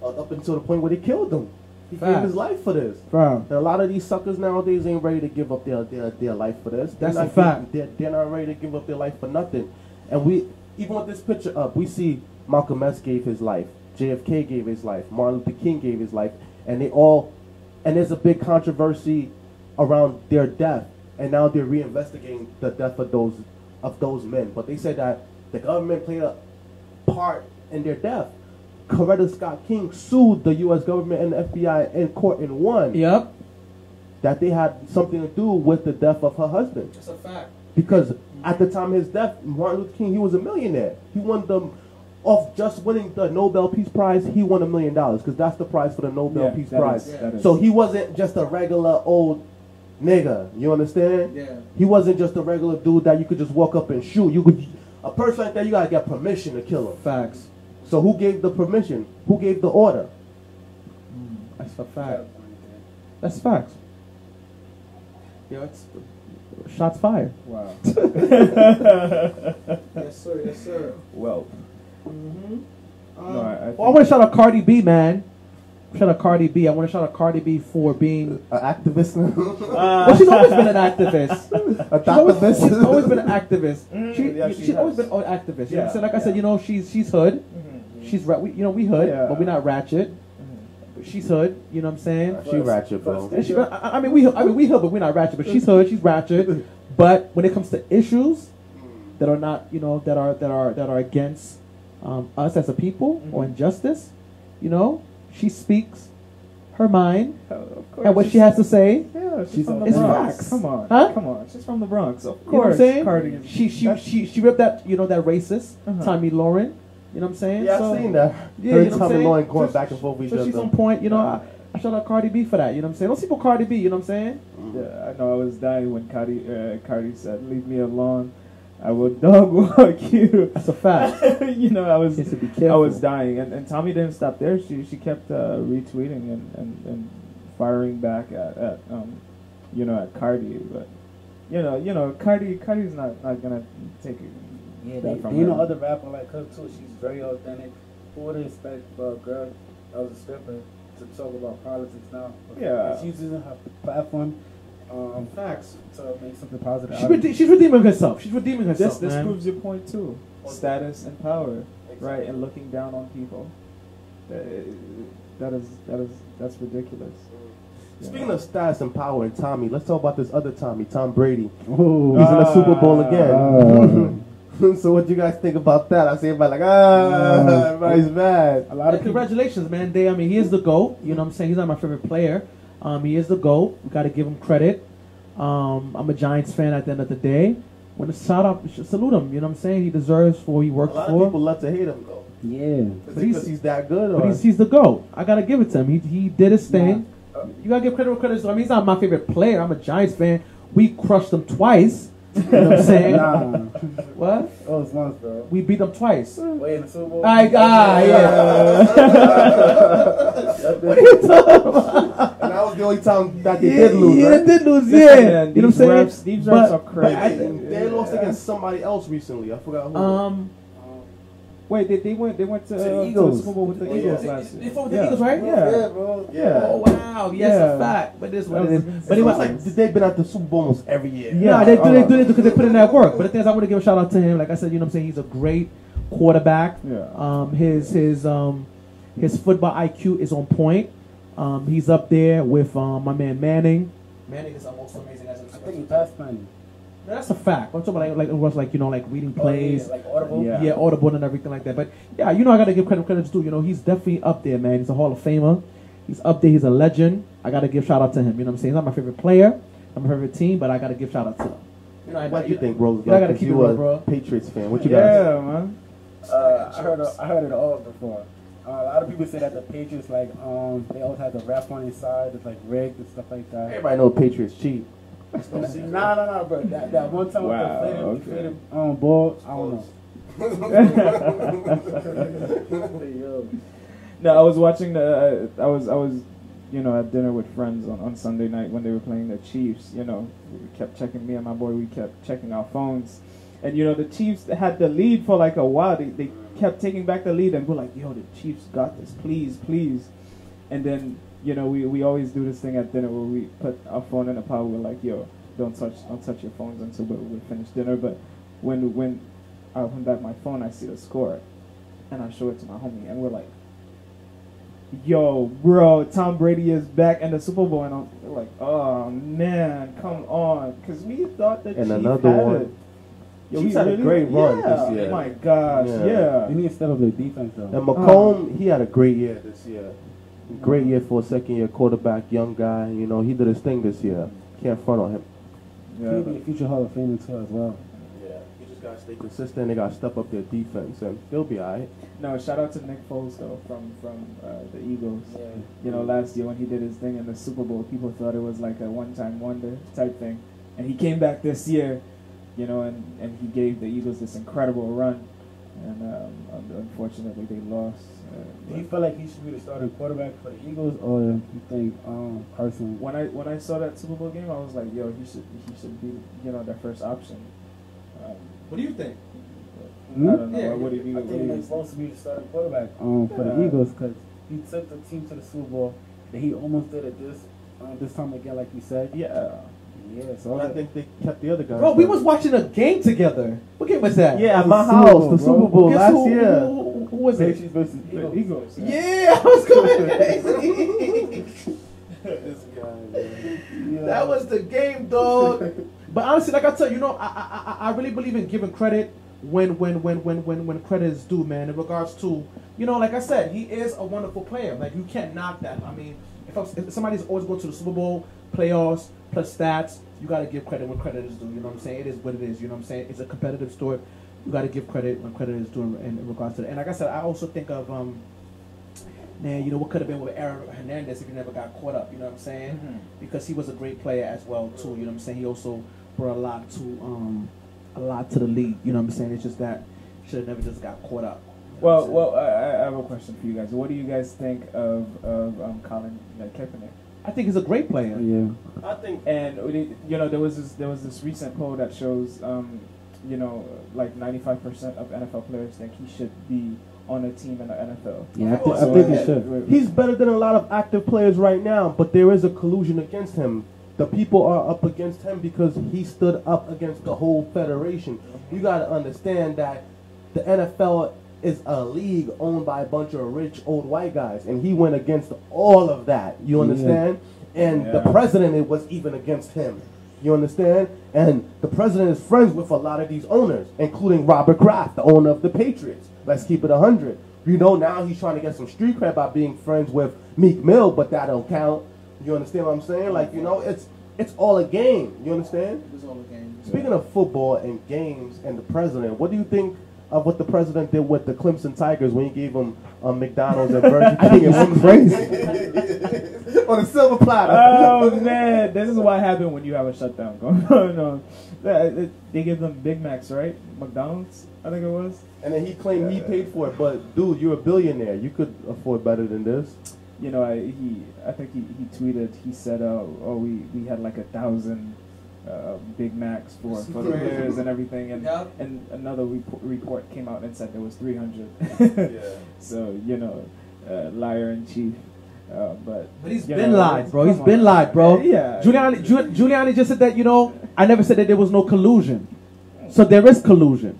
Up until the point where they killed him. He gave Facts. his life for this. Bro. And a lot of these suckers nowadays ain't ready to give up their life for this. That's They're a not fact. They're not ready to give up their life for nothing. And we, even with this picture up, we see Malcolm X gave his life, JFK gave his life, Martin Luther King gave his life, and there's a big controversy around their death, and now they're reinvestigating the death of those men. But they said that the government played a part in their death. Coretta Scott King sued the U.S. government and the FBI in court and won. Yep. That they had something to do with the death of her husband. That's a fact. Because at the time of his death, Martin Luther King, he was a millionaire. He won off just winning the Nobel Peace Prize, he won $1 million, because that's the prize for the Nobel Peace Prize. So he wasn't just a regular old nigga. You understand? Yeah. He wasn't just a regular dude that you could just walk up and shoot. A person like that, you gotta get permission to kill him. Facts. So who gave the permission? Who gave the order? That's a fact. That's facts. Yo, it's shots fired. wow. Yes, sir. Yes, sir. Well, Mm-hmm. no, I I want to shout out Cardi B, man. Shout out Cardi B. I want to shout out Cardi B for being. An activist? Well, she's always been an activist. She's always been an activist. She's always been an activist. You know what I'm saying? Like I said, you know, she's hood. She's we hood, but we're not ratchet. But she's hood. You know what I'm saying? She ratchet, bro. And she, I mean we hood, but we're not ratchet. But she's hood. She's ratchet. But when it comes to issues that are not, you know, that are against us as a people or injustice, you know, she speaks her mind and what she has to say. Yeah, she's from the It's Bronx. facts. Come on, Huh? come on. She's from the Bronx, of You know what I'm course. saying? Cardi is- She ripped that, you know, that racist Uh-huh. Tommy Lauren. You know what I'm saying? Yeah, So- I've seen that. Yeah, Her you know and what I'm Tommy saying? Lauren going So- back and forth with each So she's other. on point. You know, I shout out Cardi B for that. You know what I'm saying? Don't sleep on Cardi B. You know what I'm saying? Yeah, I know. I was dying when Cardi said, "Leave me alone. I will dog walk you." That's a fact. You know, I was You have to be careful. dying, and Tommy didn't stop there. She kept retweeting and firing back at you know, at Cardi, but you know Cardi's not gonna take it. yeah, that from you know her. other rapper like her too. She's very authentic. Who would expect for a girl that was a stripper to talk about politics now? Yeah. She's using her platform Facts. to make something positive. out of it. She's redeeming herself. She's redeeming herself. This man. proves your point too. Status and power, right? And looking down on people. That's ridiculous. Speaking of status and power and Tommy, let's talk about this other Tommy, Tom Brady. Ooh. He's in the Super Bowl again. So what you guys think about that? I see everybody like, everybody's mad. A lot of people. Congratulations, man. I mean, he is the GOAT. You know what I'm saying? He's not my favorite player. He is the GOAT. We got to give him credit. I'm a Giants fan at the end of the day. Want to salute him. You know what I'm saying? He deserves for what he A worked lot for. of people love to hate him though. Yeah. Because he's that good, or But he's the GOAT. I got to give it to him. He did his thing. You got to give credit where credit's due. I mean, he's not my favorite player. I'm a Giants fan. We crushed them twice. You know what I'm saying? Nah. What? Oh, it's once, bro. We beat them twice. Wait, in the Super Bowl? Yeah. What are you talking about? and that was the only time that they did lose, Yeah, right? they did lose, Listen, yeah. man, You know what I'm saying? These reps are But crazy. they lost against somebody else recently. I forgot who. Wait, they went to the Eagles. Super Bowl with the Yeah. Eagles last year. They fought with the Eagles, right? Yeah. bro. Yeah. Oh wow, yes, Yeah. a fact. But this what That it is. was But he It was was like, they've been at the Super Bowl almost every year. yeah, they do because they put in that work. But the thing is, I want to give a shout out to him. Like I said, you know what I'm saying? He's a great quarterback. Yeah. His football IQ is on point. He's up there with my man Manning. Manning is almost amazing as a I think he passed Manning. No, that's a fact. I'm talking about like reading plays, like Audible. yeah, Audible and everything like that. But yeah, I gotta give credit to. He's definitely up there, man. He's a Hall of Famer. He's up there. He's a legend. I gotta give shout out to him. You know what I'm saying? He's not my favorite player, not my favorite team, but I gotta give shout out to him. What do you think, Roosevelt? I gotta keep it real, bro. Patriots fan. What you Yeah, guys? man. I heard it all before. A lot of people say that the Patriots they always have the rap on inside. It's like rigged and stuff like that. Everybody know Patriots cheat. Nah, bro. That one time Wow, with the okay. inflated ball, I don't know. No, I was watching I was at dinner with friends on Sunday night when they were playing the Chiefs. We kept checking, me and my boy, we kept checking our phones. And the Chiefs had the lead for like a while. They kept taking back the lead and we're like, yo, the Chiefs got this, please. And then, we always do this thing at dinner where we put our phone in a pile. We're like, yo, don't touch your phones until we finish dinner. But when I open back my phone, I see the score and I show it to my homie and we're like, yo, bro, Tom Brady is back in the Super Bowl. And I'm like, oh man, come on. Because we thought that And Chiefs another had one. it. Yo, Chiefs had a great run this year. Oh my gosh, yeah. They need to step up their defense though. And McComb, he had a great year this year. Great year for a second-year quarterback, young guy. He did his thing this year. Can't front on him. He'll be a future Hall of Famer too as well. Yeah, you just gotta stay consistent. They gotta step up their defense, and they'll be alright. No, shout out to Nick Foles though from the Eagles. Yeah. Last year when he did his thing in the Super Bowl, people thought it was like a one-time wonder type thing, and he came back this year, and he gave the Eagles this incredible run, and unfortunately they lost. Do you feel like he should be the starting quarterback for the Eagles, or you think Carson? When I saw that Super Bowl game, I was like, yo, he should be their first option. What do you think? I don't know. Yeah, What do you I think he's supposed to be the starting quarterback for the Eagles because he took the team to the Super Bowl. That he almost did it this time again, like you said. Yeah. Yeah. So I think they kept the other guys. Bro, we was watching a game together. What game was that? Yeah, at The my Super house, Bowl, the bro. Super Bowl Guess last who year. Who was it? Patriots versus The Eagles. Yeah, I was going crazy. This guy, man. Yeah. That was the game, dog. But honestly, like I tell you, I really believe in giving credit when credit is due, man. In regards to, like I said, he is a wonderful player. Like you can't knock that. I mean, if somebody's always going to the Super Bowl, playoffs, plus stats, you gotta give credit when credit is due. You know what I'm saying? It is what it is. You know what I'm saying? It's a competitive sport. You gotta give credit when credit is due in regards to that. And like I said, I also think of man, what could have been with Aaron Hernandez if he never got caught up. You know what I'm saying? Mm-hmm. Because he was a great player as well too. You know what I'm saying? He also brought a lot to the league. You know what I'm saying? It's just that should have never just got caught up. You know what I'm saying? I have a question for you guys. What do you guys think of Colin Kaepernick? I think he's a great player. Yeah. I think. And there was this recent poll that shows like 95% of NFL players think he should be on a team in the NFL. Yeah, I think he should. He's better than a lot of active players right now, but there is a collusion against him. The people are up against him because he stood up against the whole federation. You got to understand that the NFL is a league owned by a bunch of rich old white guys, and he went against all of that. You understand? And the president, it was even against him. You understand? And the president is friends with a lot of these owners, including Robert Kraft, the owner of the Patriots. Let's keep it 100. Now he's trying to get some street cred by being friends with Meek Mill, but that don't count. You understand what I'm saying? Like, it's all a game. You understand? It's all a game. Speaking of football and games and the president, what do you think of what the president did with the Clemson Tigers when he gave them McDonald's and Burger King? It was crazy. On a silver platter. Oh man, this is what happened when you have a shutdown going on. They give them Big Macs, right? McDonald's, I think it was. And then he claimed he paid for it, but dude, you're a billionaire. You could afford better than this. I think he tweeted. He said, we had like 1,000 Big Macs for the players and everything, and another report came out and said there was 300. Yeah. So liar in chief. But he's been lied, bro. He's been lied, bro. Yeah. Giuliani just said that, I never said that there was no collusion. So there is collusion.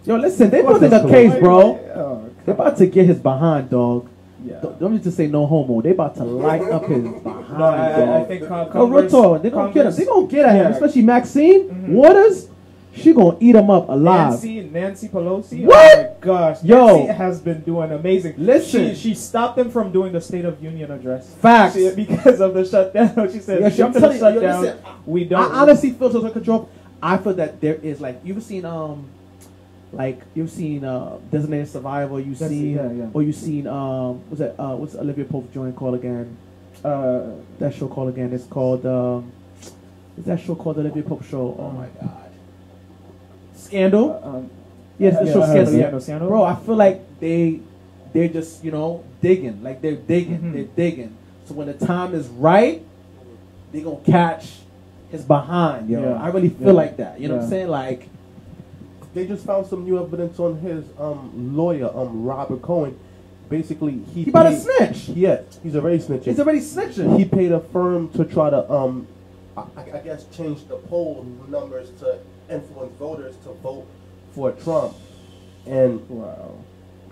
Yo, listen, they What's building a this case, cool? bro. Oh, They're about to get his behind, dog. yeah. Don't need to say no homo. They about to light up his behind, No, I dog. think No, real talk. They gonna get him. They gonna get at him, especially Maxine Waters. She gonna eat him up alive. Nancy Pelosi. What? Oh my gosh. Yo. Nancy has been doing amazing. Listen. She stopped them from doing the State of Union address. Facts. Because of the shutdown. She said, Yeah, jump to I'm the telling you, yo, shutdown. listen, We don't. I honestly feel so control. I feel that there is like you've seen Designated Survivor. You've seen or you've seen what's Olivia Pope's joint called again? That show called again. It's called is that show called the Olivia Pope Show? Oh my god. Scandal. Yes, the show Scandal. Bro, I feel like they're just digging. Like they're digging. They're digging. So when the time is right, they're gonna catch his behind, yo. I really feel like that. You know what I'm saying? Like they just found some new evidence on his lawyer, Robert Cohen. Basically, he about to snitch. Yeah, he's already snitching. He's already snitching. He paid a firm to try to I guess change the poll numbers to influence voters to vote for Trump. And Wow.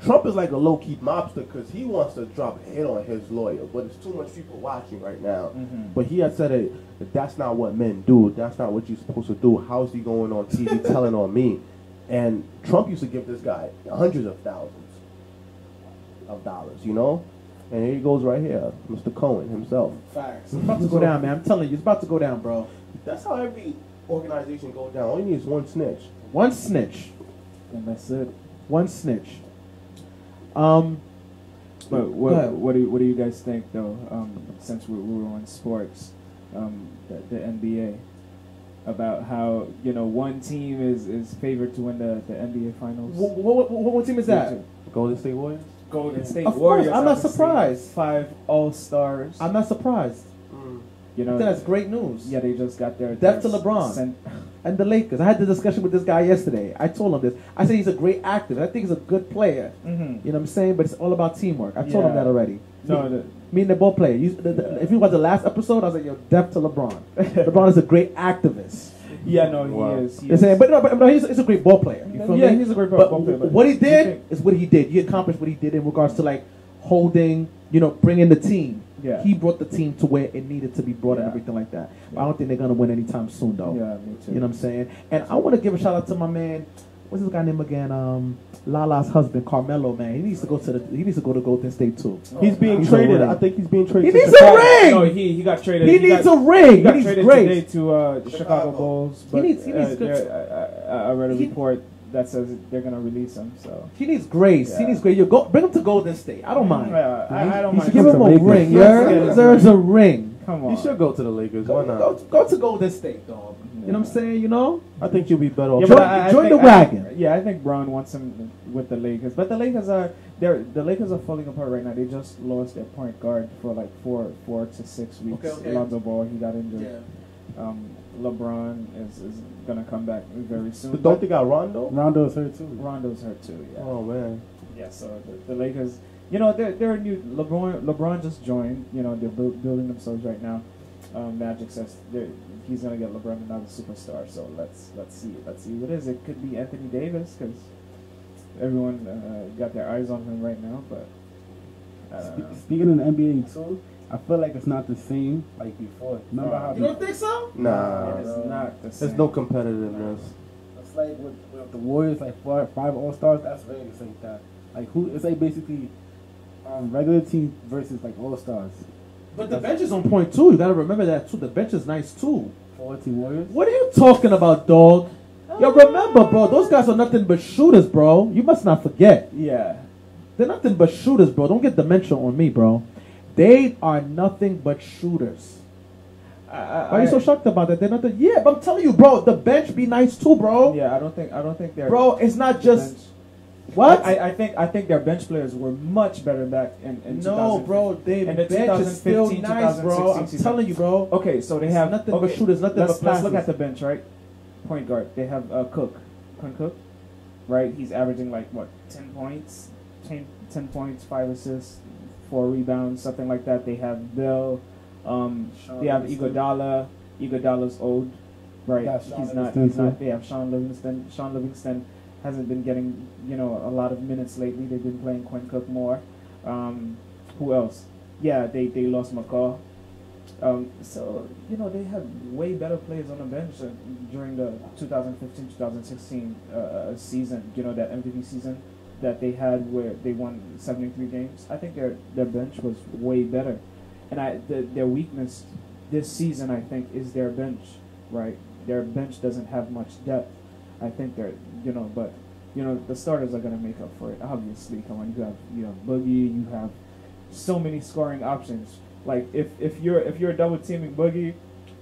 Trump is like a low-key mobster because he wants to drop a hit on his lawyer, but it's too much people watching right now. But he had said that that's not what men do. That's not what you're supposed to do. How's he going on TV telling on me? And Trump used to give this guy hundreds of thousands of dollars, And here he goes right here, Mr. Cohen himself. Facts. It's about to go down, man. I'm telling you, it's about to go down, bro. That's how every organization goes down. All you need is one snitch. One snitch. And that's it. One snitch. But what do you guys think though? Since we were on sports, the NBA, about how one team is favored to win the NBA finals. What team is that? Golden State Warriors? Golden State Of Warriors. course, I'm not surprised. 5 All-Stars. I'm not surprised. That's great news. Yeah, they just got their Death to LeBron and the Lakers. I had the discussion with this guy yesterday. I told him this. I said he's a great actor. I think he's a good player. You know what I'm saying? But it's all about teamwork. I told him that already. Me and the ball player. If you watch the last episode, I was like, yo, death to LeBron. LeBron is a great activist. Yeah, no, he is. But he's a great ball player. You feel me? He's a great ball player. But what he did is what he did. He accomplished what he did in regards to like holding, bringing the team. Yeah. He brought the team to where it needed to be brought and everything like that. But I don't think they're gonna win anytime soon, though. Yeah, me too. You know what I'm saying? And I want to give a shout out to my man. What's his guy name again? Lala's husband, Carmelo. Man, he needs to go to Golden State too. He's being traded. I think he's being traded. He needs a ring. No, he got traded. He needs a ring. He got He's traded great. today to the Chicago Bulls. But He needs I read a report that says they're gonna release him. So he needs grace. Yeah. He needs grace. Bring him to Golden State. I don't mind. I don't mind. Give him a ring. He deserves a ring. Come on. He should go to the Lakers. Why not? Go to Golden State, dog. You know what I'm saying? I think you'll be better off. Yeah, join the wagon. I think Brown wants him with the Lakers, but the Lakers are falling apart right now. They just lost their point guard for like 4 to 6 weeks. Okay. Lonzo Ball, he got injured. LeBron is gonna come back very soon. But don't they got Rondo? Rondo's hurt too. Rondo's hurt too. Yeah. Oh man. Yeah. So the Lakers, they're new. LeBron just joined. They're building themselves right now. Magic says he's gonna get LeBron another superstar. So let's see what it is. It could be Anthony Davis because everyone got their eyes on him right now. But Speaking of the NBA too, I feel like it's not the same like before. Remember how You don't think so? Nah. it's not the same. There's no competitiveness. it's like with the Warriors, like 5 All-Stars. That's Vegas like that. Like it's like basically regular team versus like All-Stars. But the bench is on point too. You gotta remember that too. The bench is nice too. 14 Warriors. What are you talking about, dog? Yo, remember, bro, those guys are nothing but shooters, bro. You must not forget. Yeah. They're nothing but shooters, bro. Don't get dementia on me, bro. They are nothing but shooters. Why are you so shocked about that? They're nothing. Yeah, but I'm telling you, bro, the bench be nice too, bro. Yeah, I don't think they're. Bro, it's not just bench. what. I think their bench players were much better back in No, bro, they in the bench is still 2015, nice, bro. I'm 2016 telling you, bro. Okay, so they have nothing but shooters, nothing let's but passes. look at the bench, right? Point guard. They have Cook, right? He's averaging like what 10 points, 10 points, 5 assists, 4 rebounds, something like that. They have Bill. They have Iguodala. Iguodala's old, right? Yeah, He's not. They have Sean Livingston. Sean Livingston hasn't been getting, you know, a lot of minutes lately. They've been playing Quinn Cook more. Who else? Yeah, they lost McCaw. So, you know, they had way better players on the bench during the 2015-2016 season, you know, that MVP season that they had where they won 73 games. I think their bench was way better. And their weakness this season, I think, is their bench, right? Their bench doesn't have much depth. I think they're, you know, but, you know, the starters are going to make up for it, obviously. Come on, you have Boogie, you have so many scoring options. Like, if you're double teaming Boogie,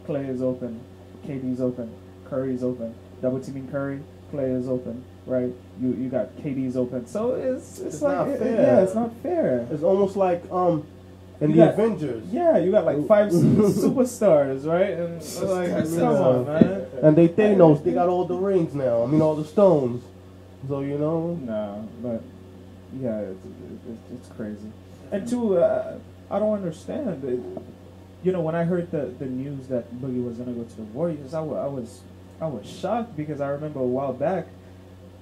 Clay is open, KD's open, Curry's open. Double teaming Curry, Clay is open, right? You got KD's open. So it's like, not fair. Yeah, it's not fair. It's almost like in You the got- Avengers. Yeah, you got like 5 superstars, right? And like, come on, man. And they Thanos, they got all the rings now. I mean, all the stones. So, you know. No, but yeah, it's crazy. And two, I don't understand. You know, when I heard the news that Boogie was gonna go to the Warriors, I was shocked because I remember a while back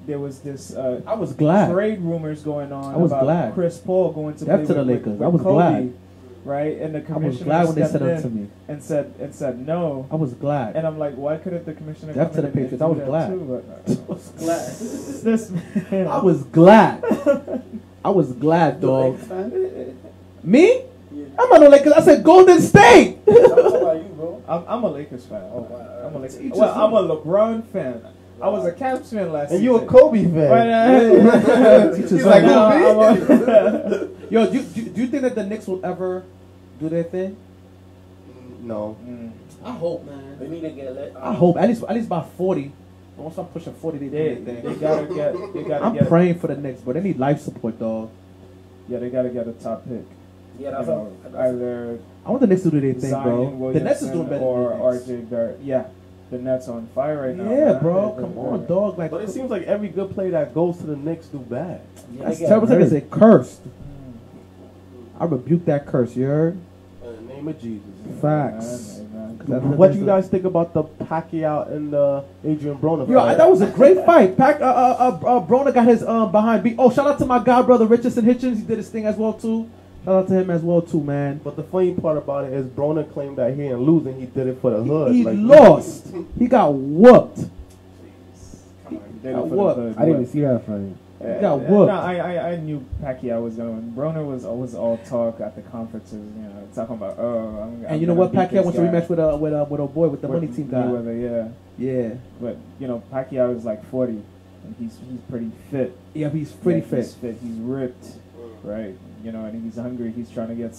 there was this I was glad. trade rumors going on I was about glad. Chris Paul going to Depth play to the with Lakers. with I was Kobe, glad. right? And the I commissioner was glad when they said stepped it to in me. and said no. I was glad. And I'm like, why couldn't the commissioner Depth come to in the and Patriots. I do was that glad. too? But, I was glad. this man, I was glad. I was glad, dog. Me? I'm not a Lakers. I said Golden State. I'm talking about you, bro. I'm a Lakers fan. Oh, wow. I'm a Lakers. Teach Well, us I'm a LeBron fan. I was a Cavs fan last And season. you a Kobe fan. Teach us He's like, something. Yo, do you think that the Knicks will ever do their thing? No. I hope, man. They need to get let. I hope at least by 40. Once I'm pushing 40, they do They their thing. gotta I'm get. praying for the Knicks, but they need life support, dog. Yeah, they gotta get a top pick. Yeah, You that's know, either I want the Knicks to do their thing, Zion bro. The Nets is Williamson doing better or than the Knicks. RJ Barrett. Yeah, the Nets on fire right now. Yeah, man. bro. They're Come on, very- dog. Like, But it seems like every good player that goes to the Knicks do bad. that's terrible. It's like it's a curse. I rebuke that curse. You heard? In the name of Jesus. Facts. Amen. What do you guys think about the Pacquiao and the Adrian Broner Yo, fight? that was a great fight. Broner got his behind beat. Oh, shout out to my god brother Richardson Hitchens. He did his thing as well too. Shout out to him as well too, man. But the funny part about it is Broner claimed that he didn't lose and he did it for the hood. He Like, lost. He got whooped. They got for the whooped. hood, I didn't but- even see that fight. He got whooped. No, I knew Pacquiao was gonna win. Broner was always all talk at the conferences, you know, talking about And you know what? Pacquiao wants to rematch with a boy with the money team guy. Mayweather, yeah. Yeah, But you know, Pacquiao is like 40, and he's pretty fit. yeah, he's pretty Yeah, fit. He's fit. He's ripped, right? You know, and he's hungry. He's trying to get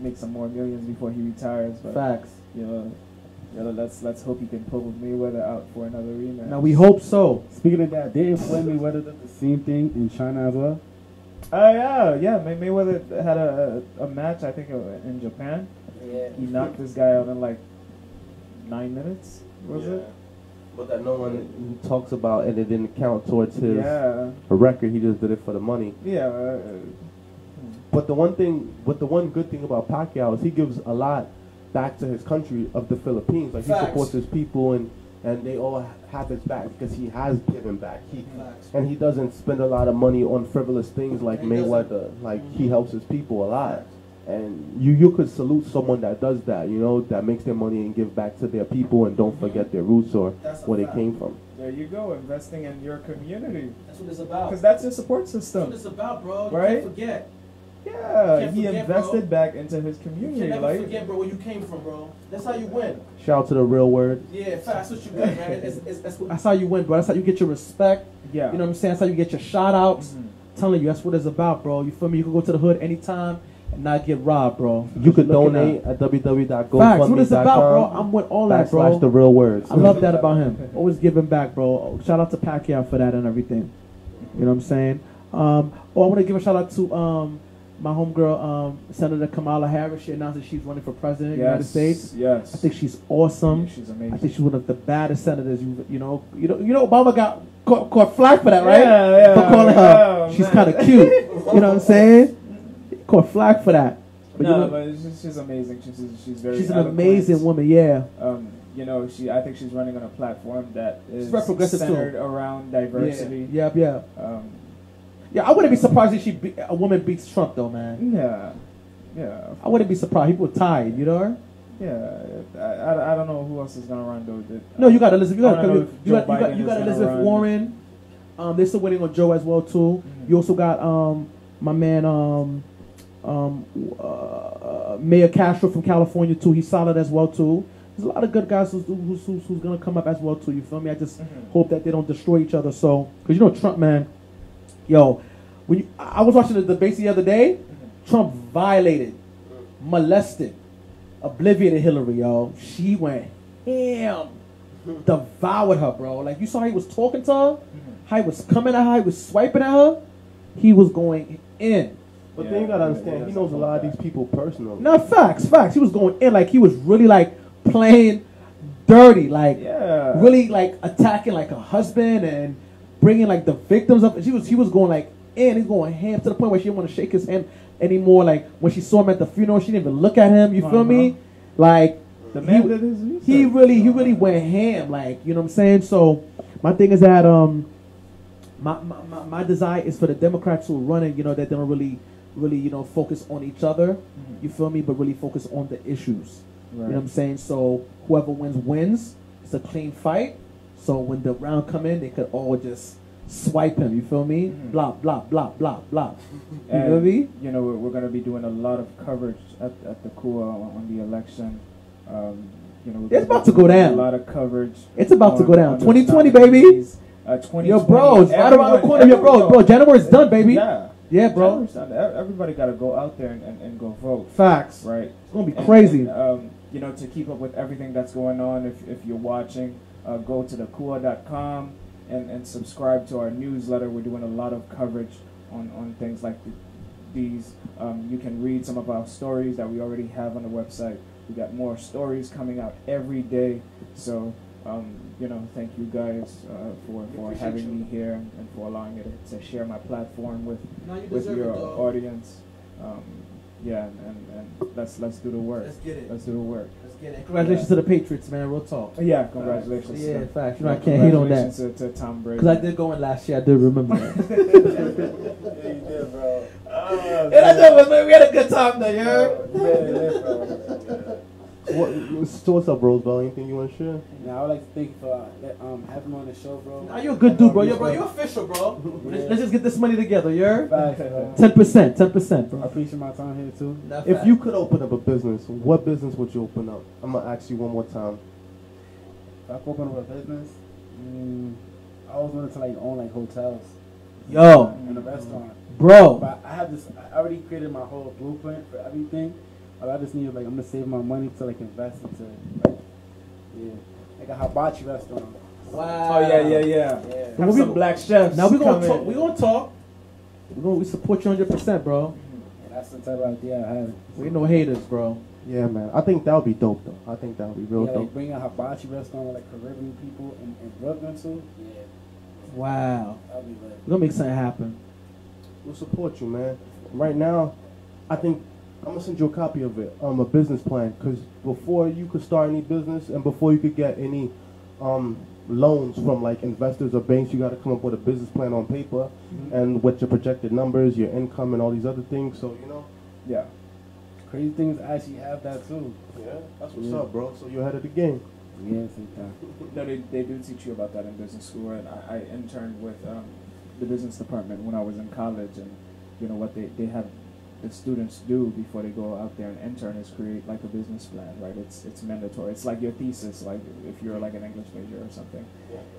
make some more millions before he retires. But Facts. you know, let's hope he can pull Mayweather out for another rematch. Now we hope so. Speaking of that, didn't Floyd Mayweather do the same thing in China as well? Yeah. Mayweather had a match, I think, in Japan. Yeah. He knocked this guy out in like 9 minutes. Was it? But that no one talks about and it didn't count towards his Yeah. record. He just did it for the money. Yeah. But the one good thing about Pacquiao is he gives a lot back to his country of the Philippines. Like Facts. he supports his people and they all have his back because he has given back. And he doesn't spend a lot of money on frivolous things like He Mayweather. Like he helps his people a lot. And you could salute someone that does that, you know, that makes their money and give back to their people and don't forget their roots or where they came from. There you go, investing in your community. That's what it's about. Because that's your support system. about, bro. Right? forget. Yeah, can't he forget, invested bro. back into his community. Like, bro, where you came from, bro. That's how you win. Shout out to the real word. Yeah, that's what you get, man. That's how you win, bro. That's how you get your respect. yeah. You know what I'm saying? That's how you get your shout outs. Mhm. Telling you, that's what it's about, bro. You feel me? You can go to the hood anytime and not get robbed, bro. You could Looking donate out. at www.gofundme.com. Facts, what it's about, bro. I'm with all that, bro. /the real words. I love that about him. Always giving back, bro. Shout out to Pacquiao for that and everything. You know what I'm saying? I want to give a shout out to my homegirl, Senator Kamala Harris. She announced that she's running for president of the United States. Yes. I think she's awesome. Yeah, she's amazing. I think she's one of the baddest senators. You know, Obama got caught flack for that, right? Yeah. For calling her, Oh, she's man. kind of cute. You know what I'm saying? Caught flack for that. But No, you know, but she's amazing. She's very. she's an eloquent. amazing woman. Yeah. you know, I think she's running on a platform that is very progressive centered around diversity. Yeah. Yeah, I wouldn't be surprised if a woman beats Trump, though, man. Yeah. I wouldn't be surprised. People are tired, you know? Yeah, I don't know who else is gonna run though. No, you got Elizabeth. You got Biden Elizabeth run. Warren. They're still waiting on Joe as well too. Mm-hmm. You also got my man Mayor Castro from California too. He's solid as well too. There's a lot of good guys who's gonna come up as well too. You feel me? I just hope that they don't destroy each other. So, because you know Trump, man. Yo, I was watching the debates the other day. Trump violated, molested, obliviated Hillary, yo. She went ham, devoured her, bro. Like, you saw how he was talking to her, how he was coming at her, he was swiping at her. He was going in. But then you gotta understand, he knows a lot of these people personally. No, facts. He was going in, like he was really like playing dirty, like really like attacking like a husband and bringing like the victims up. He was going like in. He's going ham to the point where she didn't want to shake his hand anymore. Like when she saw him at the funeral, she didn't even look at him. You feel me? Like the man did his research. He really went ham. Like, you know what I'm saying? So my thing is that my desire is for the Democrats who are running, you know, that they don't really you know focus on each other. You feel me? But really focus on the issues. Right. You know what I'm saying? So whoever wins. It's a clean fight. So when the round come in, they could all just swipe him. You feel me? Blah blah blah blah blah. You feel me? You know, we're going to be doing a lot of coverage at the KUA on the election. You know, it's about to go down. A lot of coverage. It's about to go down. 2020, baby. 2020. Yo, bro, it's right around the corner. Yo, bro, January's done, baby. Yeah, bro. Everybody got to go out there and go vote. Facts. Right. It's gonna be crazy. And, you know, to keep up with everything that's going on, if you're watching, go to thekua.com and subscribe to our newsletter. We're doing a lot of coverage on things like these. You can read some of our stories that we already have on the website. We got more stories coming out every day. So, you know, thank you guys for having me here and for allowing me to share my platform with your audience. Yeah, and let's do the work. Let's get it. Let's do the work. Let's get it. Congratulations to the Patriots, man. Real talk. Yeah, congratulations. Yeah, facts. You know, I can't hate on that. Congratulations to Tom Brady. Because I did go in last year. I do remember that. Yeah, you did, bro. We had a good time though, you heard? What's up, Roosevelt? Anything you want to share? Yeah, I would like to thank you for having me on the show, bro. Nah, you're a good dude, bro. You're official, bro. Yeah. Let's just get this money together, you heard? Facts, bro. 10%, bro. I appreciate my time here too. If you could open up a business, what business would you open up? I'm gonna ask you one more time. If I could open up a business, I always wanted to like own like hotels. Yo. And a restaurant. Bro. But I already created my whole blueprint for everything. But I just need like I'm gonna save my money to like invest into like a hibachi restaurant. Wow. Oh yeah. Have some black chefs. Now we're gonna talk. We support you 100%, bro. Yeah, that's the type of idea I have. We ain't no haters, bro. Yeah, man. I think that would be dope, though. I think that would be real dope. Like bring a hibachi restaurant with like Caribbean people in Brooklyn too. Yeah. Wow. That'd be lit. We're gonna make something happen. We'll support you, man. Right now, I think I'm gonna send you a copy of it, a business plan, because before you could start any business and before you could get any loans from like investors or banks, you got to come up with a business plan on paper and with your projected numbers, your income, and all these other things. So you know, yeah. Crazy things actually have that too. Yeah, that's what's up, bro. So you're ahead of the game. Yeah, sometimes. No, they do teach you about that in business school, and I interned with the business department when I was in college, and you know what they have the students do before they go out there and intern is create like a business plan, right? It's mandatory. It's like your thesis, like if you're like an English major or something,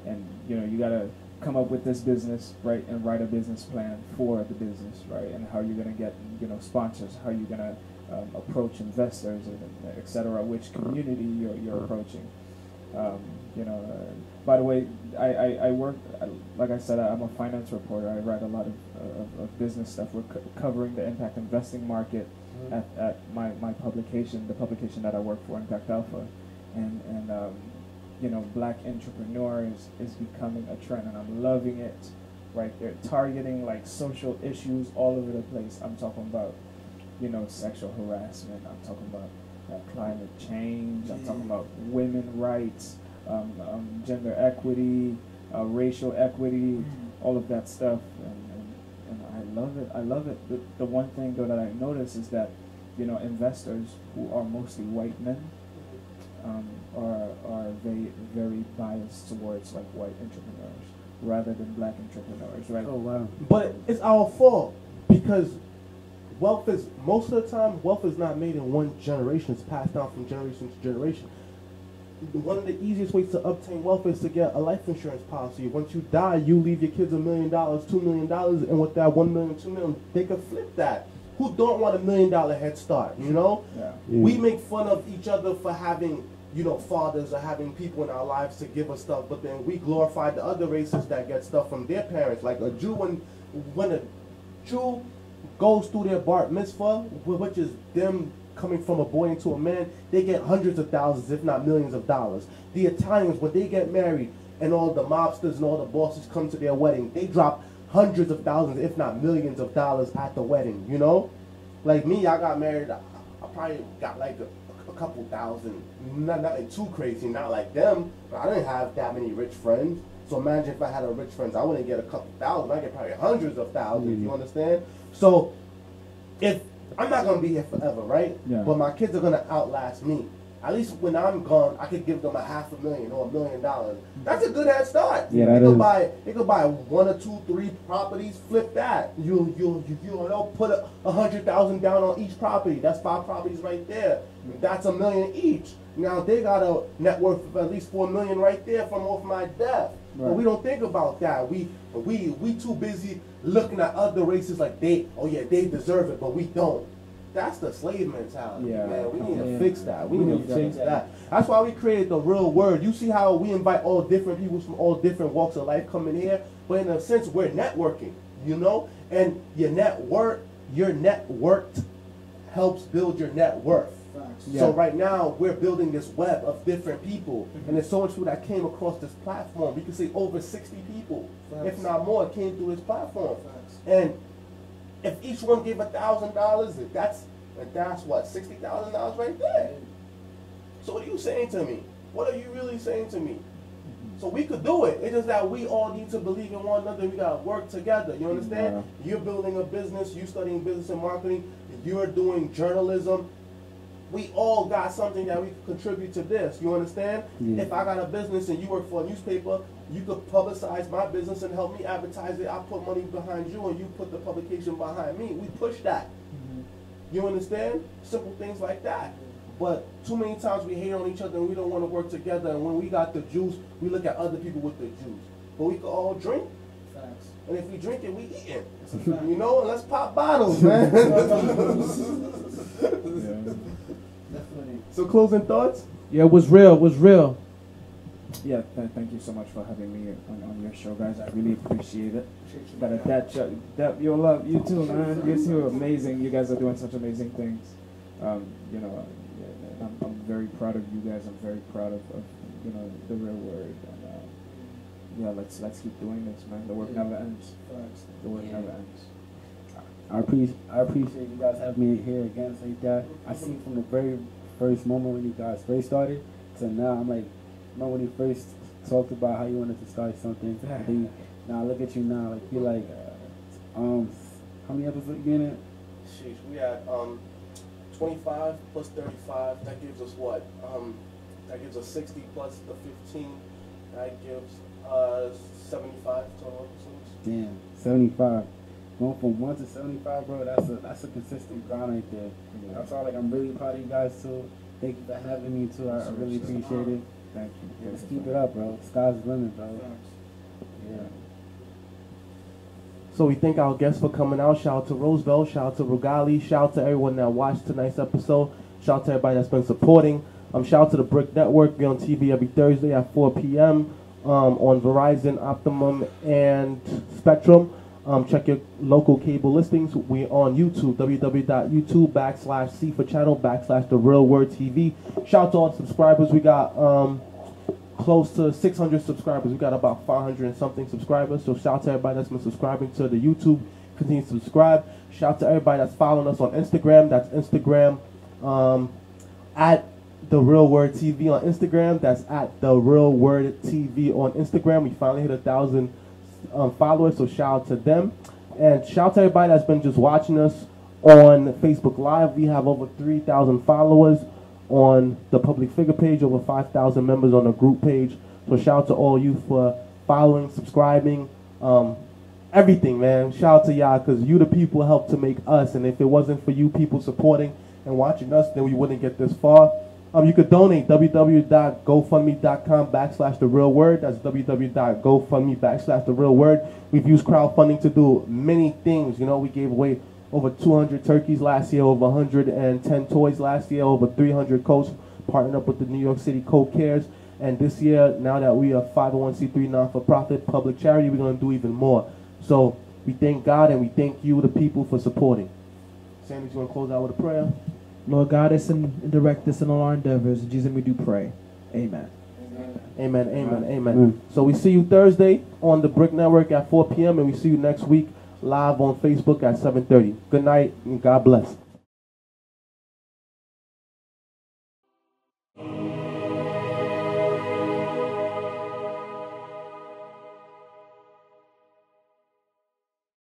and you know you gotta come up with this business, right, and write a business plan for the business, right, and how you're gonna get sponsors, how you're gonna approach investors, etc. Which community you're approaching. By the way, I work, like I said, I'm a finance reporter. I write a lot of business stuff. We're covering the impact investing market at my publication, the publication that I work for, Impact Alpha. And black entrepreneurs is becoming a trend, and I'm loving it, right? They're targeting like social issues all over the place. I'm talking about, sexual harassment. I'm talking about climate change. I'm talking about women rights, gender equity, racial equity, all of that stuff. And I love it. I love it. The one thing though that I notice is that, you know, investors who are mostly white men are very, very biased towards like white entrepreneurs rather than black entrepreneurs, right? Oh wow! But it's our fault because wealth is most of the time wealth is not made in one generation. It's passed down from generation to generation. One of the easiest ways to obtain wealth is to get a life insurance policy. Once you die, you leave your kids $1 million, $2 million, and with that $1 million, $2 million, they could flip that. Who don't want $1 million head start? You know, we make fun of each other for having, you know, fathers or having people in our lives to give us stuff, but then we glorify the other races that get stuff from their parents. Like a Jew, when a Jew goes through their bar mitzvah, which is them coming from a boy into a man, they get hundreds of thousands, if not millions of dollars. The Italians, when they get married and all the mobsters and all the bosses come to their wedding, they drop hundreds of thousands, if not millions of dollars at the wedding, you know? Like me, I got married, I probably got like a couple thousand, nothing too crazy, not like them, but I didn't have that many rich friends. So imagine if I had a rich friends, I wouldn't get a couple thousand, I get probably hundreds of thousands, you understand? So if I'm not going to be here forever, right? Yeah. But my kids are going to outlast me. At least when I'm gone, I could give them $500,000 or $1 million. That's a good head start. Yeah, they could buy 1 or 2, 3 properties, flip that. They'll put $100,000 down on each property. That's 5 properties right there. That's $1 million each. Now they got a net worth of at least $4 million right there from off my death. Right. But we don't think about that. We too busy looking at other races like they deserve it, but we don't. That's the slave mentality, man. We need to fix that. We need to fix that. That's why we created the real word. You see how we invite all different people from all different walks of life coming here, but in a sense we're networking, you know. And your network helps build your net worth. Yeah. So right now we're building this web of different people, and there's so much people that came across this platform. We can say over 60 people, if not more, came through this platform. And if each one gave $1,000, that's what, $60,000 right there. So what are you saying to me? What are you really saying to me? So we could do it. It's just that we all need to believe in one another. We gotta work together. You understand? You're building a business. You studying business and marketing. You're doing journalism. We all got something that we can contribute to this. You understand? Yeah. If I got a business and you work for a newspaper, you could publicize my business and help me advertise it. I put money behind you and you put the publication behind me. We push that. You understand? Simple things like that. But too many times we hate on each other and we don't want to work together. And when we got the juice, we look at other people with the juice. But we could all drink. Facts. And if we drink it, we eat it. You know? And let's pop bottles, man. So closing thoughts? Yeah, it was real. It was real. Yeah, thank you so much for having me on your show, guys. I really appreciate it. But that you'll love you too, man. You're too amazing. You guys are doing such amazing things. You know, I'm very proud of you guys. I'm very proud of you know, the real word. And yeah, let's keep doing this, man. The work never ends. The work never ends. I appreciate you guys having me here again like that. I see from the very first moment when you guys first started to now, I'm like, remember when you first talked about how you wanted to start something, and then now look at you now, like you're like, how many episodes you in it? Sheesh, we had 25 plus 35. That gives us what? That gives us 60 plus the 15. That gives us 75 total episodes. Damn, 75. Going from 1 to 75, bro, that's a consistent grind right there. That's all. Like, I'm really proud of you guys too. Thank you for having me too. I really appreciate it. Thank you. Let's keep it up, bro. Sky's the limit, bro. Yeah. So we thank our guests for coming out. Shout out to Roosevelt. Shout out to Roodgally. Shout out to everyone that watched tonight's episode. Shout out to everybody that's been supporting. Shout out to the Brick Network. We're on TV every Thursday at 4 p.m. On Verizon, Optimum, and Spectrum. Check your local cable listings. We're on YouTube, www.youtube.com/C for channel /The Real Word TV. Shout out to all the subscribers. We got close to 600 subscribers. We got about 500 and something subscribers. So shout out to everybody that's been subscribing to the YouTube. Continue to subscribe. Shout out to everybody that's following us on Instagram. That's Instagram at The Real Word TV on Instagram. That's at The Real Word TV on Instagram. We finally hit 1,000 followers, so shout out to them. And shout out to everybody that's been just watching us on Facebook Live. We have over 3,000 followers on the public figure page, over 5,000 members on the group page. So shout out to all you for following, subscribing, everything, man. Shout out to y'all, because you the people help to make us. And if it wasn't for you people supporting and watching us, then we wouldn't get this far. You could donate, www.gofundme.com/therealword. That's www.gofundme.com/therealword. We've used crowdfunding to do many things. You know, we gave away over 200 turkeys last year, over 110 toys last year, over 300 coats, partnered up with the New York City Co-Cares. And this year, now that we are 501c3 non-for-profit public charity, we're going to do even more. So we thank God and we thank you, the people, for supporting. Sandy, you want to close out with a prayer? Lord, guide us and direct us in all our endeavors. In Jesus' name we do pray. Amen. Amen, amen, amen. So we see you Thursday on the Brick Network at 4 p.m. and we see you next week live on Facebook at 7:30. Good night and God bless.